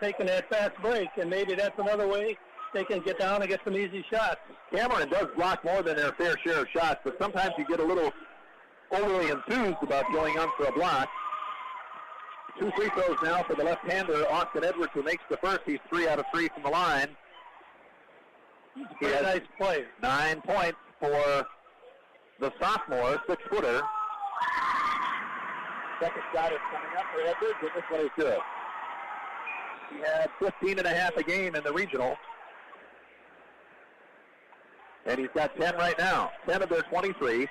taken that fast break, and maybe that's another way they can get down and get some easy shots. Cameron does block more than their fair share of shots, but sometimes you get a little overly enthused about going on for a block. 2 free throws now for the left-hander, Austin Edwards, who makes the first. He's 3 out of 3 from the line. He has nice play. 9 points for the sophomore, 6-footer. Second shot is coming up for Edwards, and this one is good. He had 15.5 a game in the regional. And he's got 10 right now. 10 of their 23.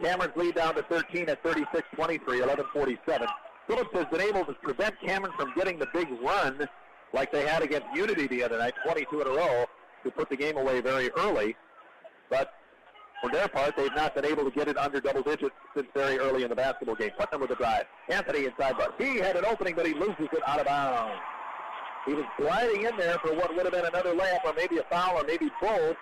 Cameron's lead down to 13 at 36-23, 11:47. Phillips has been able to prevent Cameron from getting the big run like they had against Unity the other night, 22 in a row, to put the game away very early. But for their part, they've not been able to get it under double digits since very early in the basketball game. Putnam with the drive. Anthony inside, but he had an opening, but he loses it out of bounds. He was gliding in there for what would have been another layup or maybe a foul or maybe both,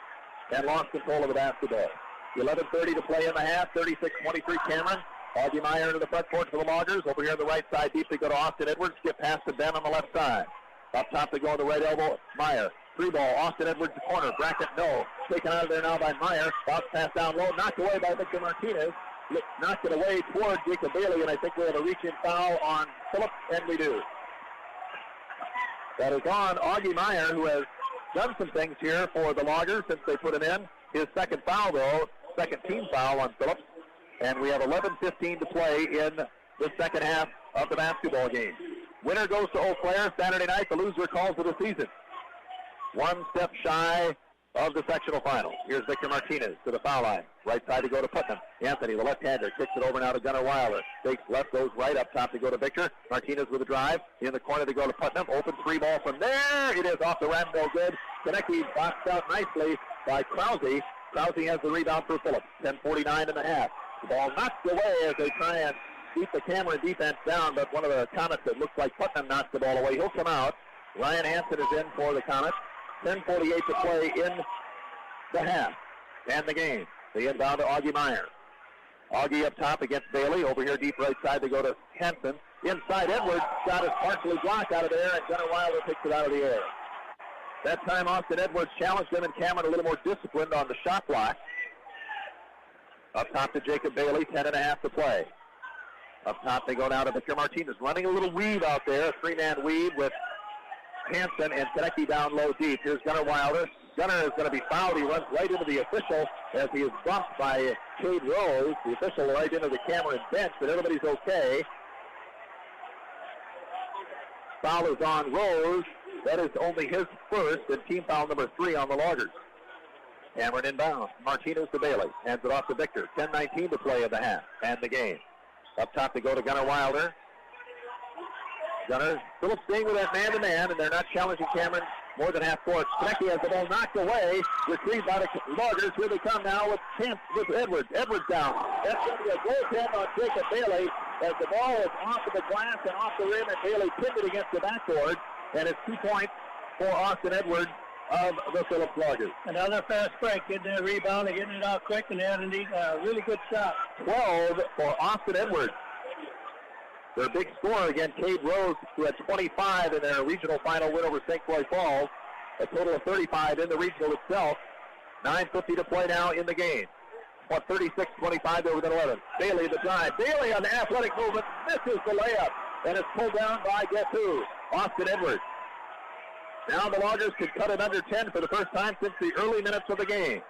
and lost control of the basketball. 11:30 to play in the half, 36-23 Cameron. Augie Meyer into the front court for the Loggers. Over here on the right side, deep they go to Austin Edwards. Skip past to Ben on the left side. Up top they go on the right elbow. Meyer. 3 ball. Austin Edwards the corner. Brackett no. Taken out of there now by Meyer. Bounce pass down low. Knocked away by Victor Martinez. Knocked it away toward Jacob Bailey, and I think we have a reach-in foul on Phillips, and we do. That is on Augie Meyer, who has done some things here for the Loggers since they put him in. His second foul, though, second team foul on Phillips. And we have 11:15 to play in the second half of the basketball game. Winner goes to Eau Claire Saturday night. The loser calls it a season. One step shy of the sectional final. Here's Victor Martinez to the foul line. Right side to go to Putnam. Anthony, the left-hander, kicks it over now to Gunnar Wilder. Takes left, goes right, up top to go to Victor. Martinez with a drive. In the corner to go to Putnam. Open 3 ball from there. It is off the rim, no good. Konecki boxed out nicely by Krause. Krause has the rebound for Phillips. 10:49 in the half. The ball knocked away as they try and keep the Cameron defense down, but one of the Comets that looks like Putnam knocks the ball away. He'll come out. Ryan Hansen is in for the Comets. 10:48 to play in the half and the game. The inbound to Augie Meyer. Augie up top against Bailey. Over here deep right side to go to Hansen. Inside Edwards. Shot is partially blocked out of there, and Gunnar Wilder picks it out of the air. That time Austin Edwards challenged him, and Cameron a little more disciplined on the shot block. Up top to Jacob Bailey, 10.5 to play. Up top they go now to Victor Martinez. Running a little weave out there, a 3-man weave with Hansen and Konecki down low deep. Here's Gunnar Wilder. Gunnar is going to be fouled. He runs right into the official as he is bumped by Cade Rose. The official right into the Cameron bench, but everybody's okay. Foul is on Rose. That is only his first and team foul number 3 on the Loggers. Cameron inbound. Martinez to Bailey. Hands it off to Victor. 10:19 to play in the half and the game. Up top they go to Gunnar Wilder. Gunnar, Phillips staying with that man-to-man, and they're not challenging Cameron more than half court. Konecki has the ball knocked away. Retrieved by the Loggers. Here they come now with Edwards. Edwards down. That's going to be a goaltend on Jacob Bailey as the ball is off of the glass and off the rim, and Bailey pinned it against the backboard. And it's 2 points for Austin Edwards of the Phillips Loggers. Another fast break, getting a rebound and getting it out quick, and they had a really good shot. 12 for Austin Edwards. Their big scorer again, Cade Rose, who had 25 in their regional final win over St. Croix Falls. A total of 35 in the regional itself. 9:50 to play now in the game. 36-25 there within 11. Bailey the drive. Bailey on the athletic movement misses the layup, and it's pulled down by guess who? Austin Edwards. Now the Loggers could cut it under 10 for the first time since the early minutes of the game.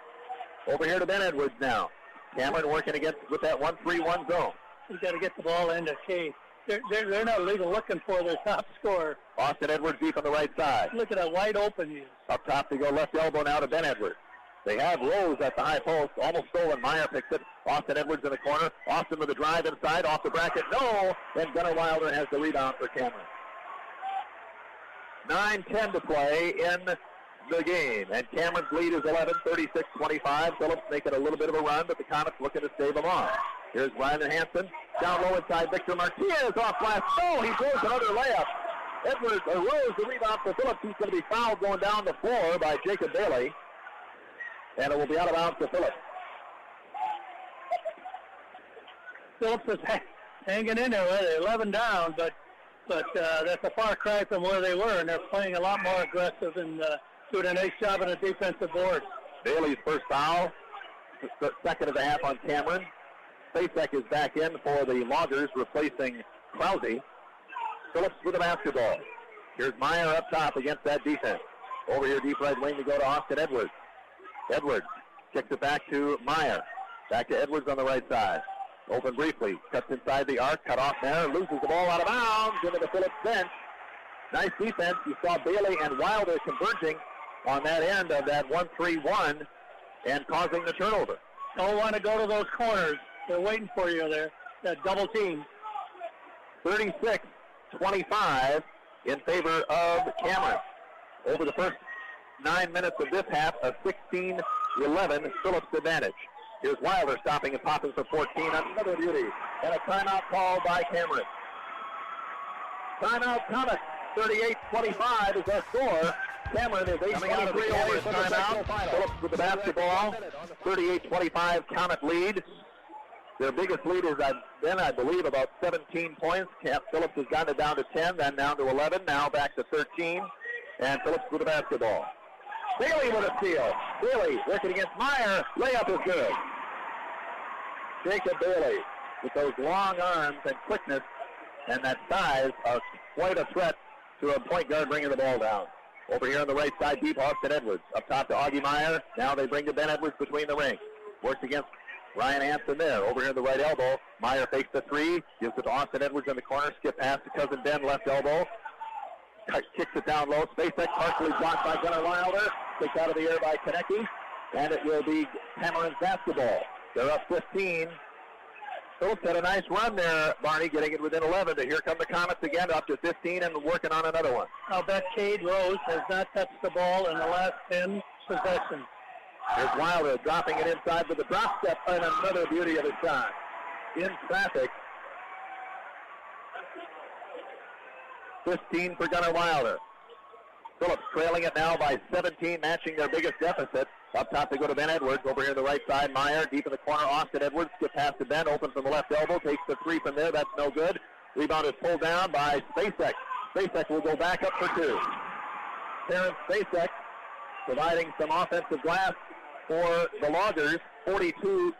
Over here to Ben Edwards now. Cameron working with that 1-3-1 zone. He's got to get the ball into Cade. They're not even looking for their top scorer. Austin Edwards deep on the right side. Look at that wide open he is. Up top they go left elbow now to Ben Edwards. They have Rose at the high post. Almost stolen. Meyer picks it. Austin Edwards in the corner. Austin with a drive inside. Off the bracket. No. And Gunnar Wilder has the rebound for Cameron. 9:10 to play in the game. And Cameron's lead is 11, 36-25. Phillips making a little bit of a run, but the Comets looking to stave them off. Here's Ryan Hansen. Down low inside Victor Martinez off glass. Oh, he throws another layup. Edwards arose the rebound for Phillips. He's going to be fouled going down the floor by Jacob Bailey. And it will be out of bounds to Phillips. Phillips is hanging in there. They're 11 down, but that's a far cry from where they were, and they're playing a lot more aggressive and doing a nice job on the defensive board. Bailey's first foul, second of the half on Cameron. Spacek is back in for the Loggers, replacing Krause. Phillips with the basketball. Here's Meyer up top against that defense. Over here, deep right wing to go to Austin Edwards. Edwards kicks it back to Meyer. Back to Edwards on the right side. Open briefly. Cuts inside the arc. Cut off there. Loses the ball out of bounds into the Phillips bench. Nice defense. You saw Bailey and Wilder converging on that end of that 1-3-1 and causing the turnover. Don't want to go to those corners. They're waiting for you there. That double team. 36-25 in favor of Cameron. Over the first 9 minutes of this half, a 16-11 Phillips advantage. Here's Wilder stopping and popping for 14. Another beauty. And a timeout call by Cameron. Timeout Comets. 38-25 is our score. Cameron is 8-23 away from the timeout. Phillips with the basketball. 38-25 Comet lead. Their biggest lead has been, I believe, about 17 points. Phillips has gotten it down to 10, then down to 11, now back to 13. And Phillips with the basketball. Bailey with a steal. Bailey working against Meyer. Layup is good. Jacob Bailey with those long arms and quickness and that size are quite a threat to a point guard bringing the ball down. Over here on the right side, deep, Austin Edwards. Up top to Augie Meyer. Now they bring to Ben Edwards between the rings. Works against Ryan Hansen there. Over here at the right elbow. Meyer fakes the three. Gives it to Austin Edwards in the corner. Skip pass to cousin Ben, left elbow. Kicks it down low. Spacek partially blocked by Gunnar Wilder. Kicked out of the air by Konecki. And it will be Cameron's basketball. They're up 15. Phillips had a nice run there, Barney, getting it within 11. But here come the Comets again, up to 15 and working on another one. I'll bet Cade Rose has not touched the ball in the last 10 possessions. Here's Wilder dropping it inside with a drop step and another beauty of a shot. In traffic. 15 for Gunnar Wilder. Phillips trailing it now by 17, matching their biggest deficit. Up top they go to Ben Edwards. Over here on the right side, Meyer deep in the corner. Austin Edwards skip past to Ben, open from the left elbow, takes the three from there. That's no good. Rebound is pulled down by Spacek. Spacek will go back up for two. Terrence Spacek providing some offensive glass for the Loggers. 42-27.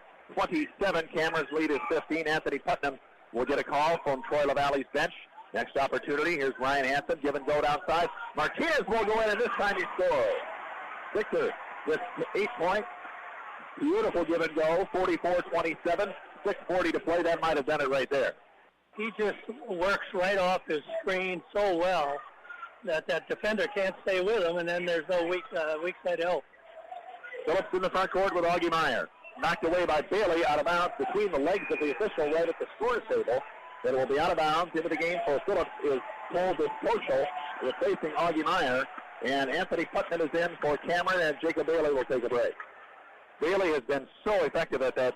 Cameron's lead is 15. Anthony Putnam will get a call from Troy LaValle's bench. Next opportunity, here's Ryan Hansen. Give and go downside. Martinez will go in, and this time he scores. Victor with 8 points. Beautiful give and go. 44-27. 6:40 to play. That might have done it right there. He just works right off his screen so well that defender can't stay with him, and then there's no weak side help. Phillips in the front court with Augie Meyer. Knocked away by Bailey, out of bounds between the legs of the official right at the scores table. It will be out of bounds. Into the game for Phillips is Cole Despochel, replacing Augie Meyer. And Anthony Putnam is in for Cameron, and Jacob Bailey will take a break. Bailey has been so effective at that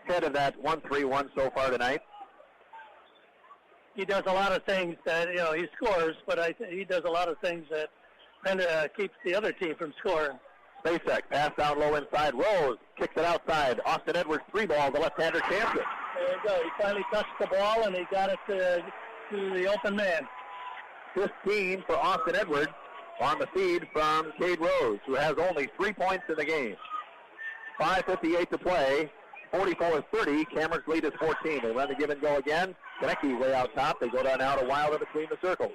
head of that 1-3-1 so far tonight. He does a lot of things that, he scores, but he does a lot of things that kind of keeps the other team from scoring. Spacek, pass down low inside. Rose kicks it outside. Austin Edwards, three ball. The left-hander champs it. There you go. He finally touched the ball, and he got it to the open man. 15 for Austin Edwards on the feed from Cade Rose, who has only 3 points in the game. 5:58 to play. 44-30. Cameron's lead is 14. They run the give and go again. Konecki way out top. They go down now to Wilder between the circles.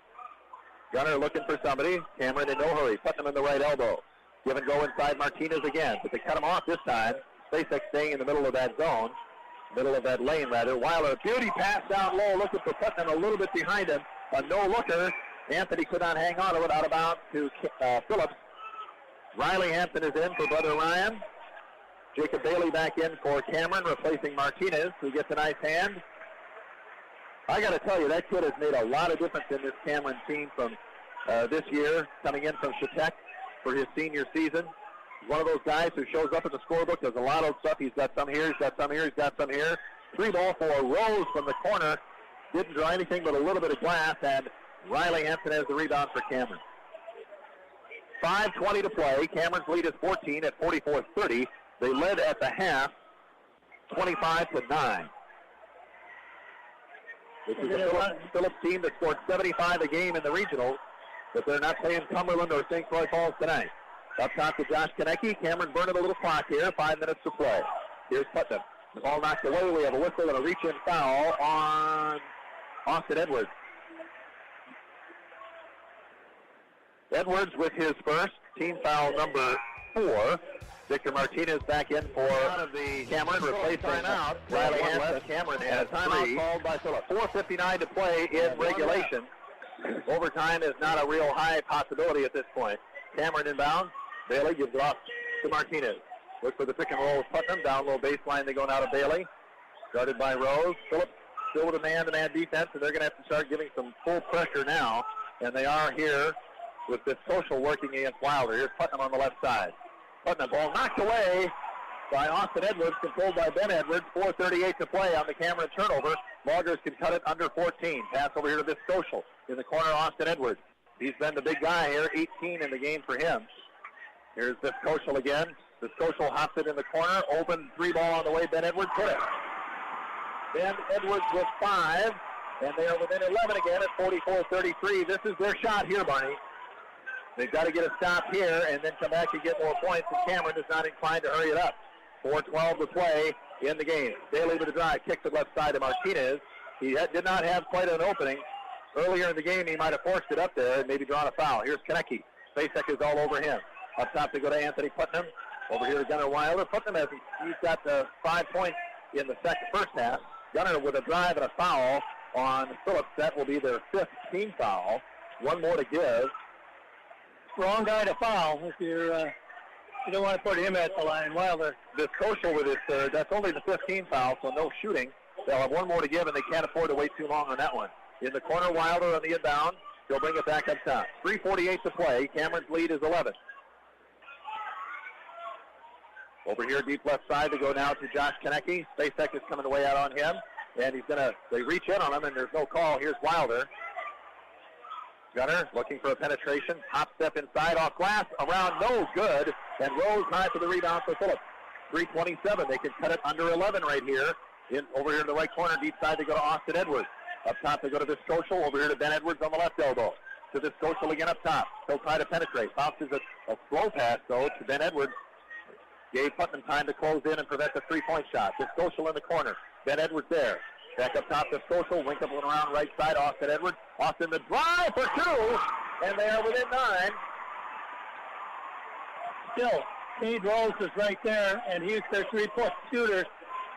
Gunner looking for somebody. Cameron in no hurry. Putnam in the right elbow. Give and go inside Martinez again. But they cut him off this time. Spacek staying in the middle of that zone. Middle of that lane, rather. Wilder, beauty pass down low, looking for Putnam a little bit behind him. A no-looker. Anthony could not hang on to it, out of bounds to Phillips. Riley Hampton is in for Brother Ryan. Jacob Bailey back in for Cameron, replacing Martinez, who gets a nice hand. I got to tell you, that kid has made a lot of difference in this Cameron team from this year, coming in from Chetek. for his senior season. He's one of those guys who shows up in the scorebook, does a lot of stuff. He's got some here, he's got some here, he's got some here. 3 ball for Rose from the corner. Didn't draw anything but a little bit of glass, and Riley Hansen has the rebound for Cameron. 5:20 to play. Cameron's lead is 14 at 44-30. They led at the half, 25-9. This is the Phillips team that scored 75 a game in the regionals, but they're not playing Cumberland or St. Croix Falls tonight. Up top to Josh Konecki. Cameron burning a little clock here. 5 minutes to play. Here's Putnam. The ball knocked away. We have a whistle and a reach-in foul on Austin Edwards. Edwards with his first, team foul number 4. Victor Martinez back in for the Cameron, replacing out. Riley Hansen. Cameron has 3. Called by Phillips. 4:59 to play in regulation. Overtime is not a real high possibility at this point. Cameron inbounds. Bailey gives it off to Martinez. Look for the pick and roll with Putnam. Down low baseline, they go now to Bailey. Guarded by Rose. Phillips still with a man-to-man defense, and they're going to have to start giving some full pressure now. And they are here with this social working against Wilder. Here's Putnam on the left side. Putnam ball knocked away by Austin Edwards, controlled by Ben Edwards. 4:38 to play on the Cameron turnover. Loggers can cut it under 14. Pass over here to this social. In the corner, Austin Edwards. He's been the big guy here, 18 in the game for him. Here's this social again. The social hops it in the corner. Open 3 ball on the way. Ben Edwards hit it. Ben Edwards with 5, and they are within 11 again at 44-33. This is their shot here, Barney. They've got to get a stop here and then come back and get more points, and Cameron is not inclined to hurry it up. 4:12 to play in the game. Bailey with a drive, kicks it left side to Martinez. He did not have quite an opening. Earlier in the game, he might have forced it up there and maybe drawn a foul. Here's Konecki. Spacek is all over him. Up top they go to Anthony Putnam. Over here to Gunnar Wilder. Putnam he's got 5 points in the first half. Gunnar with a drive and a foul on Phillips. That will be their 5th team foul. 1 more to give. Wrong guy to foul if you don't want to put him at the line. Wilder. This Koschel with his third. That's only the 15th foul, so no shooting. They'll have 1 more to give, and they can't afford to wait too long on that one. In the corner, Wilder on the inbound. He'll bring it back up top. 3:48 to play. Cameron's lead is 11. Over here, deep left side, they go now to Josh Konecki. Spacek is coming way out on him, and they reach in on him, and there's no call. Here's Wilder. Gunner looking for a penetration. Hop step inside, off glass, around, no good, and Rose high for the rebound for Phillips. 3:27, they can cut it under 11 right here. Over here in the right corner, deep side, they go to Austin Edwards. Up top, they go to this Koschel. Over here to Ben Edwards on the left elbow. To this Koschel again up top. He'll try to penetrate. Bounces a slow pass, though, to Ben Edwards. Gave Putnam time to close in and prevent the 3-point shot. This Koschel in the corner. Ben Edwards there. Back up top, this Koschel. Wink up and around right side, Austin Edwards. Austin the drive for 2, and they are within 9. Still, Cade Rose is right there, and he's their 3-point shooter.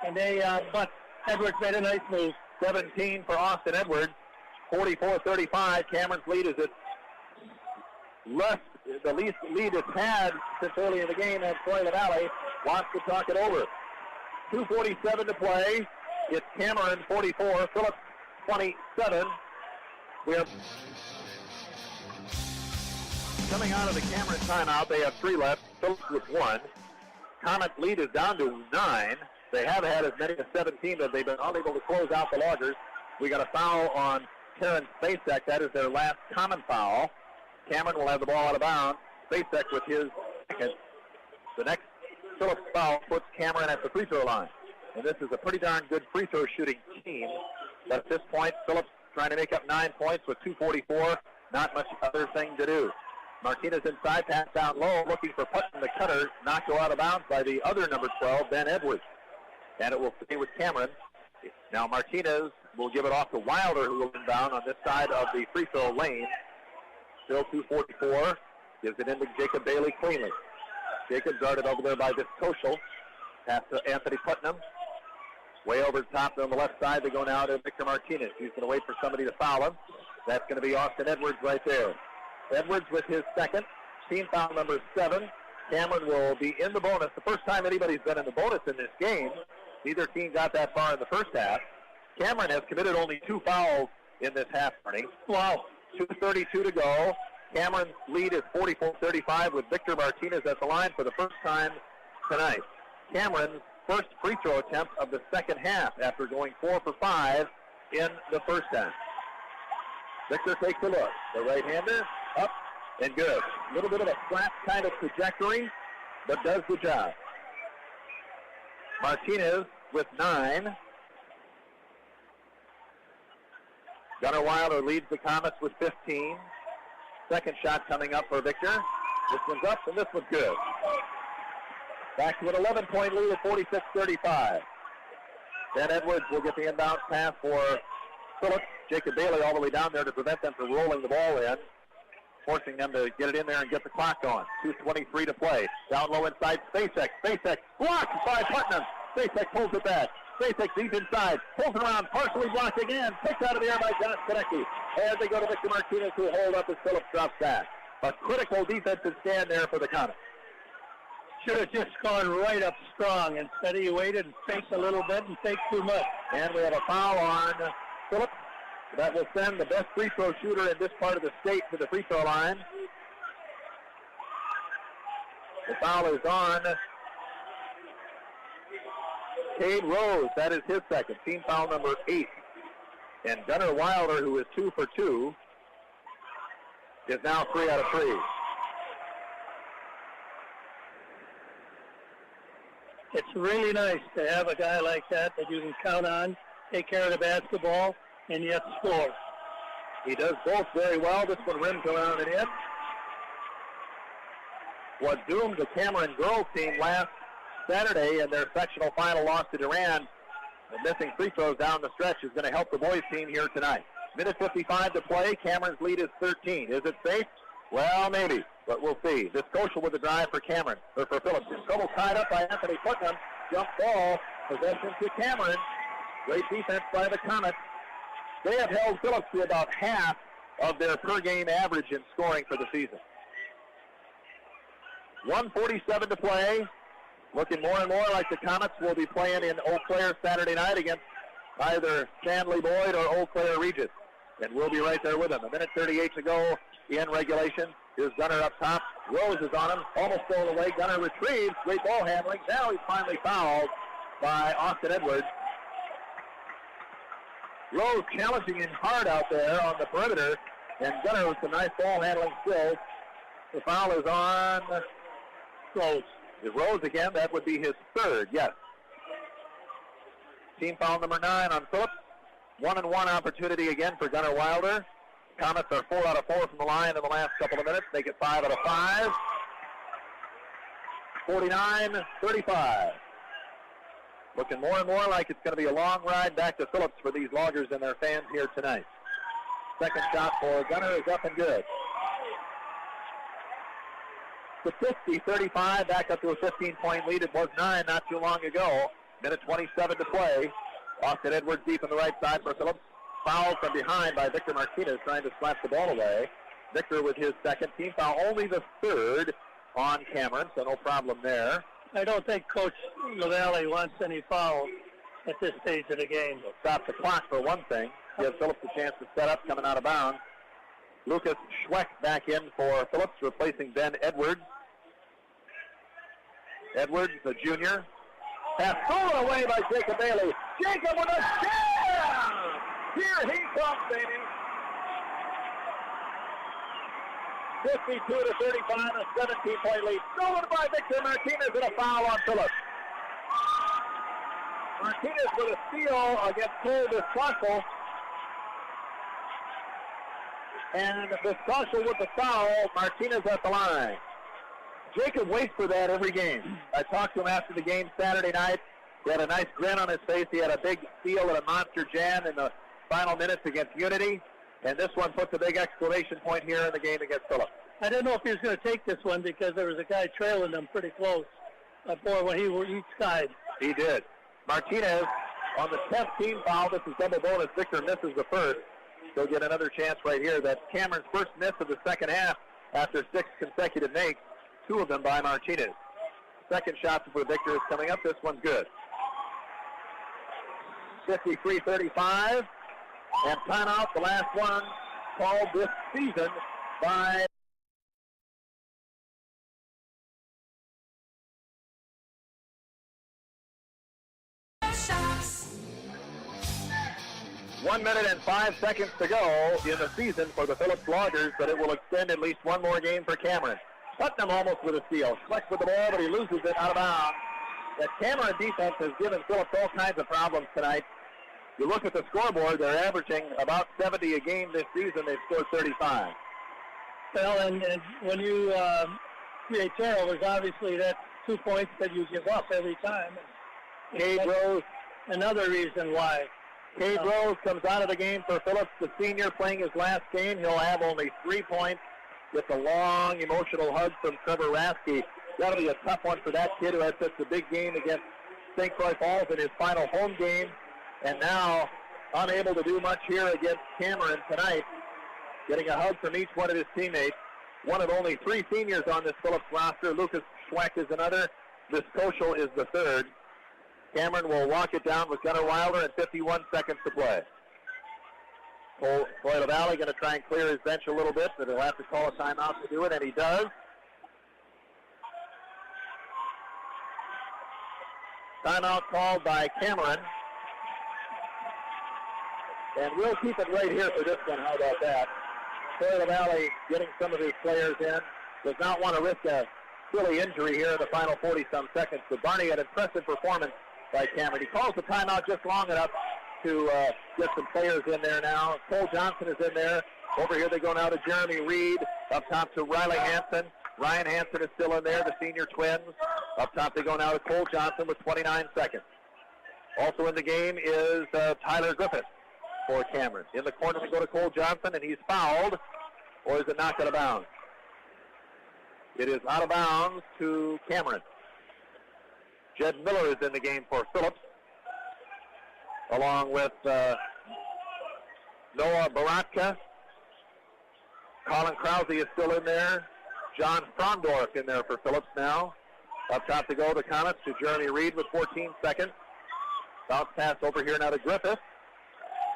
And but Edwards made a nice move. 17 for Austin Edwards. 44-35. Cameron's lead is at the least lead it's had since early in the game, and Troy LaValle wants to talk it over. 2:47 to play. It's Cameron 44, Phillips 27. We're coming out of the Cameron timeout. They have 3 left. Phillips with 1. Comet's lead is down to 9. They have had as many as 17, but they've been unable to close out the Loggers. We got a foul on Terrence Spacek. That is their last common foul. Cameron will have the ball out of bounds. Spacek with his second. The next Phillips foul puts Cameron at the free throw line. And this is a pretty darn good free throw shooting team. But at this point, Phillips trying to make up 9 points with 2:44. Not much other thing to do. Martinez inside, pass down low, looking for Putnam the cutter. Knocked out of bounds by the other number 12, Ben Edwards. And it will stay with Cameron. Now Martinez will give it off to Wilder, who will inbound on this side of the free throw lane. Still 2:44. Gives it into Jacob Bailey cleanly. Jacob guarded over there by this Koschel. Pass to Anthony Putnam. Way over the top on the left side. They go now to Victor Martinez. He's going to wait for somebody to foul him. That's going to be Austin Edwards right there. Edwards with his second. Team foul number 7. Cameron will be in the bonus. The first time anybody's been in the bonus in this game. Neither team got that far in the first half. Cameron has committed only 2 fouls in this half, Barney. Wow. 2:32 to go. Cameron's lead is 44-35 with Victor Martinez at the line for the first time tonight. Cameron's first free throw attempt of the second half after going 4 for 5 in the first half. Victor takes a look. The right-hander up and good. A little bit of a flat kind of trajectory, but does the job. Martinez with 9. Gunnar Wilder leads the Comets with 15. Second shot coming up for Victor. This one's up, and this one's good. Back to an 11-point lead at 46-35. Ben Edwards will get the inbound pass for Phillips. Jacob Bailey all the way down there to prevent them from rolling the ball in, forcing them to get it in there and get the clock going. 2:23 to play. Down low inside, Spacek. Spacek blocked by Putnam. Spacek pulls it back. Spacek deep inside, pulls it around, partially blocked again, picked out of the air by Josh Konecki. As they go to Victor Martinez, who hold up as Phillips drops back. A critical defensive stand there for the Comets. Should have just gone right up strong. Instead he waited and faked a little bit and faked too much. And we have a foul on Phillips. That will send the best free throw shooter in this part of the state to the free throw line. The foul is on Cade Rose. That is his second. Team foul number 8. And Gunnar Wilder, who is 2 for 2, is now 3 out of 3. It's really nice to have a guy like that you can count on, take care of the basketball, and yet score. He does both very well. This one rims around and in. What doomed the Cameron girls team last Saturday in their sectional final loss to Durand, the missing free throws down the stretch, is going to help the boys team here tonight. Minute 55 to play. Cameron's lead is 13. Is it safe? Well, maybe, but we'll see. Viscosa with the drive for Cameron, or for Phillips. Trouble tied up by Anthony Putnam. Jump ball. Possession to Cameron. Great defense by the Comets. They have held Phillips to about half of their per-game average in scoring for the season. 1:47 to play. Looking more and more like the Comets will be playing in Eau Claire Saturday night against either Stanley Boyd or Eau Claire Regis. And we'll be right there with them. 1:38 to go in regulation. Here's Gunnar up top. Rose is on him. Almost stolen away. Gunnar retrieves. Great ball handling. Now he's finally fouled by Austin Edwards. Rose challenging him hard out there on the perimeter. And Gunnar with some nice ball handling skills. The foul is on Rose. Is Rose again? That would be his third, yes. Team foul number 9 on Phillips. 1-and-1 opportunity again for Gunnar Wilder. Comets are 4 out of 4 from the line in the last couple of minutes. Make it 5 out of 5. 49-35. Looking more and more like it's going to be a long ride back to Phillips for these Loggers and their fans here tonight. Second shot for Gunnar is up and good. To 50-35, back up to a 15-point lead. It was 9 not too long ago. Minute 27 to play. Austin Edwards deep on the right side for Phillips. Fouled from behind by Victor Martinez, trying to slap the ball away. Victor with his second team foul, only the third on Cameron, so no problem there. I don't think Coach LaValle wants any fouls at this stage of the game. He'll stop the clock for one thing. Give Phillips a chance to set up coming out of bounds. Lucas Schweck back in for Phillips, replacing Ben Edwards. Edwards, the junior. Pass stolen away by Jacob Bailey. Jacob with a jam! Here he comes, baby. 52-35, a 17-point lead. Stolen by Victor Martinez and a foul on Phillips. Martinez with a steal against Cole Viscosa. And Viscosa with the foul. Martinez at the line. Jacob waits for that every game. I talked to him after the game Saturday night. He had a nice grin on his face. He had a big steal and a monster jam in the final minutes against Unity. And this one puts a big exclamation point here in the game against Phillips. I didn't know if he was going to take this one because there was a guy trailing them pretty close. Boy, when he each side. He did. Martinez on the 10th team foul. This is double bonus. Victor misses the first. He'll get another chance right here. That's Cameron's first miss of the second half after 6 consecutive makes, 2 of them by Martinez. Second shot for Victor is coming up. This one's good. 53-35. And timeout, the last one called this season by 1 minute and 5 seconds to go in the season for the Phillips Loggers, but it will extend at least one more game for Cameron. Putnam almost with a steal. Fleck with the ball, but he loses it out of bounds. That Cameron defense has given Phillips all kinds of problems tonight. You look at the scoreboard, they're averaging about 70 a game this season. They've scored 35. Well, and when you create turnovers, obviously that's 2 points that you give up every time. Cade Rose, another reason why. Cade Rose comes out of the game for Phillips, the senior playing his last game. He'll have only 3 points. Gets a long, emotional hug from Trevor Rasky. That'll be a tough one for that kid who had such a big game against St. Croix Falls in his final home game, and now unable to do much here against Cameron tonight. Getting a hug from each one of his teammates. One of only 3 seniors on this Phillips roster. Lucas Schweck is another. Viscoschel is the third. Cameron will walk it down with Gunnar Wilder and 51 seconds to play. Cole Valley going to try and clear his bench a little bit, but he'll have to call a timeout to do it, and he does. Timeout called by Cameron. And we'll keep it right here for this one. How about that? Cole Valley getting some of his players in. Does not want to risk a silly injury here in the final 40-some seconds. But Barney, an impressive performance by Cameron. He calls the timeout just long enough to get some players in there now. Cole Johnson is in there. Over here they go now to Jeremy Reed. Up top to Riley Hansen. Ryan Hansen is still in there, the senior twins. Up top they go now to Cole Johnson with 29 seconds. Also in the game is Tyler Griffith for Cameron. In the corner they go to Cole Johnson, and he's fouled. Or is it knocked out of bounds? It is out of bounds to Cameron. Jed Miller is in the game for Phillips, along with Noah Baratka. Colin Krause is still in there. John Frondorf in there for Phillips now. Up top to go the Comets to Jeremy Reed with 14 seconds. Bounce pass over here now to Griffith.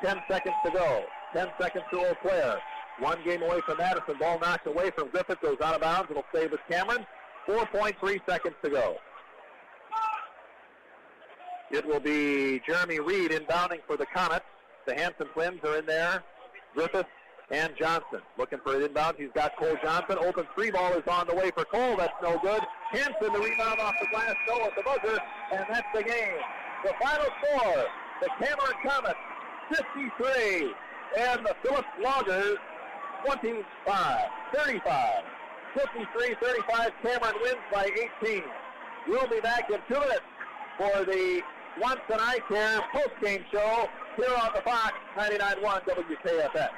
10 seconds to go. 10 seconds to Eau Claire. 1 game away from Madison. Ball knocked away from Griffith. Goes out of bounds. It'll stay with Cameron. 4.3 seconds to go. It will be Jeremy Reed inbounding for the Comets. The Hanson twins are in there. Griffith and Johnson looking for an inbound. He's got Cole Johnson. Open 3 ball is on the way for Cole. That's no good. Hanson, the rebound off the glass, no at the buzzer, and that's the game. The final score, the Cameron Comets 53 and the Phillips Loggers 25. 53-35, Cameron wins by 18. We'll be back in 2 minutes for the Once and I Care post-game show here on the Fox 99.1 WKFX.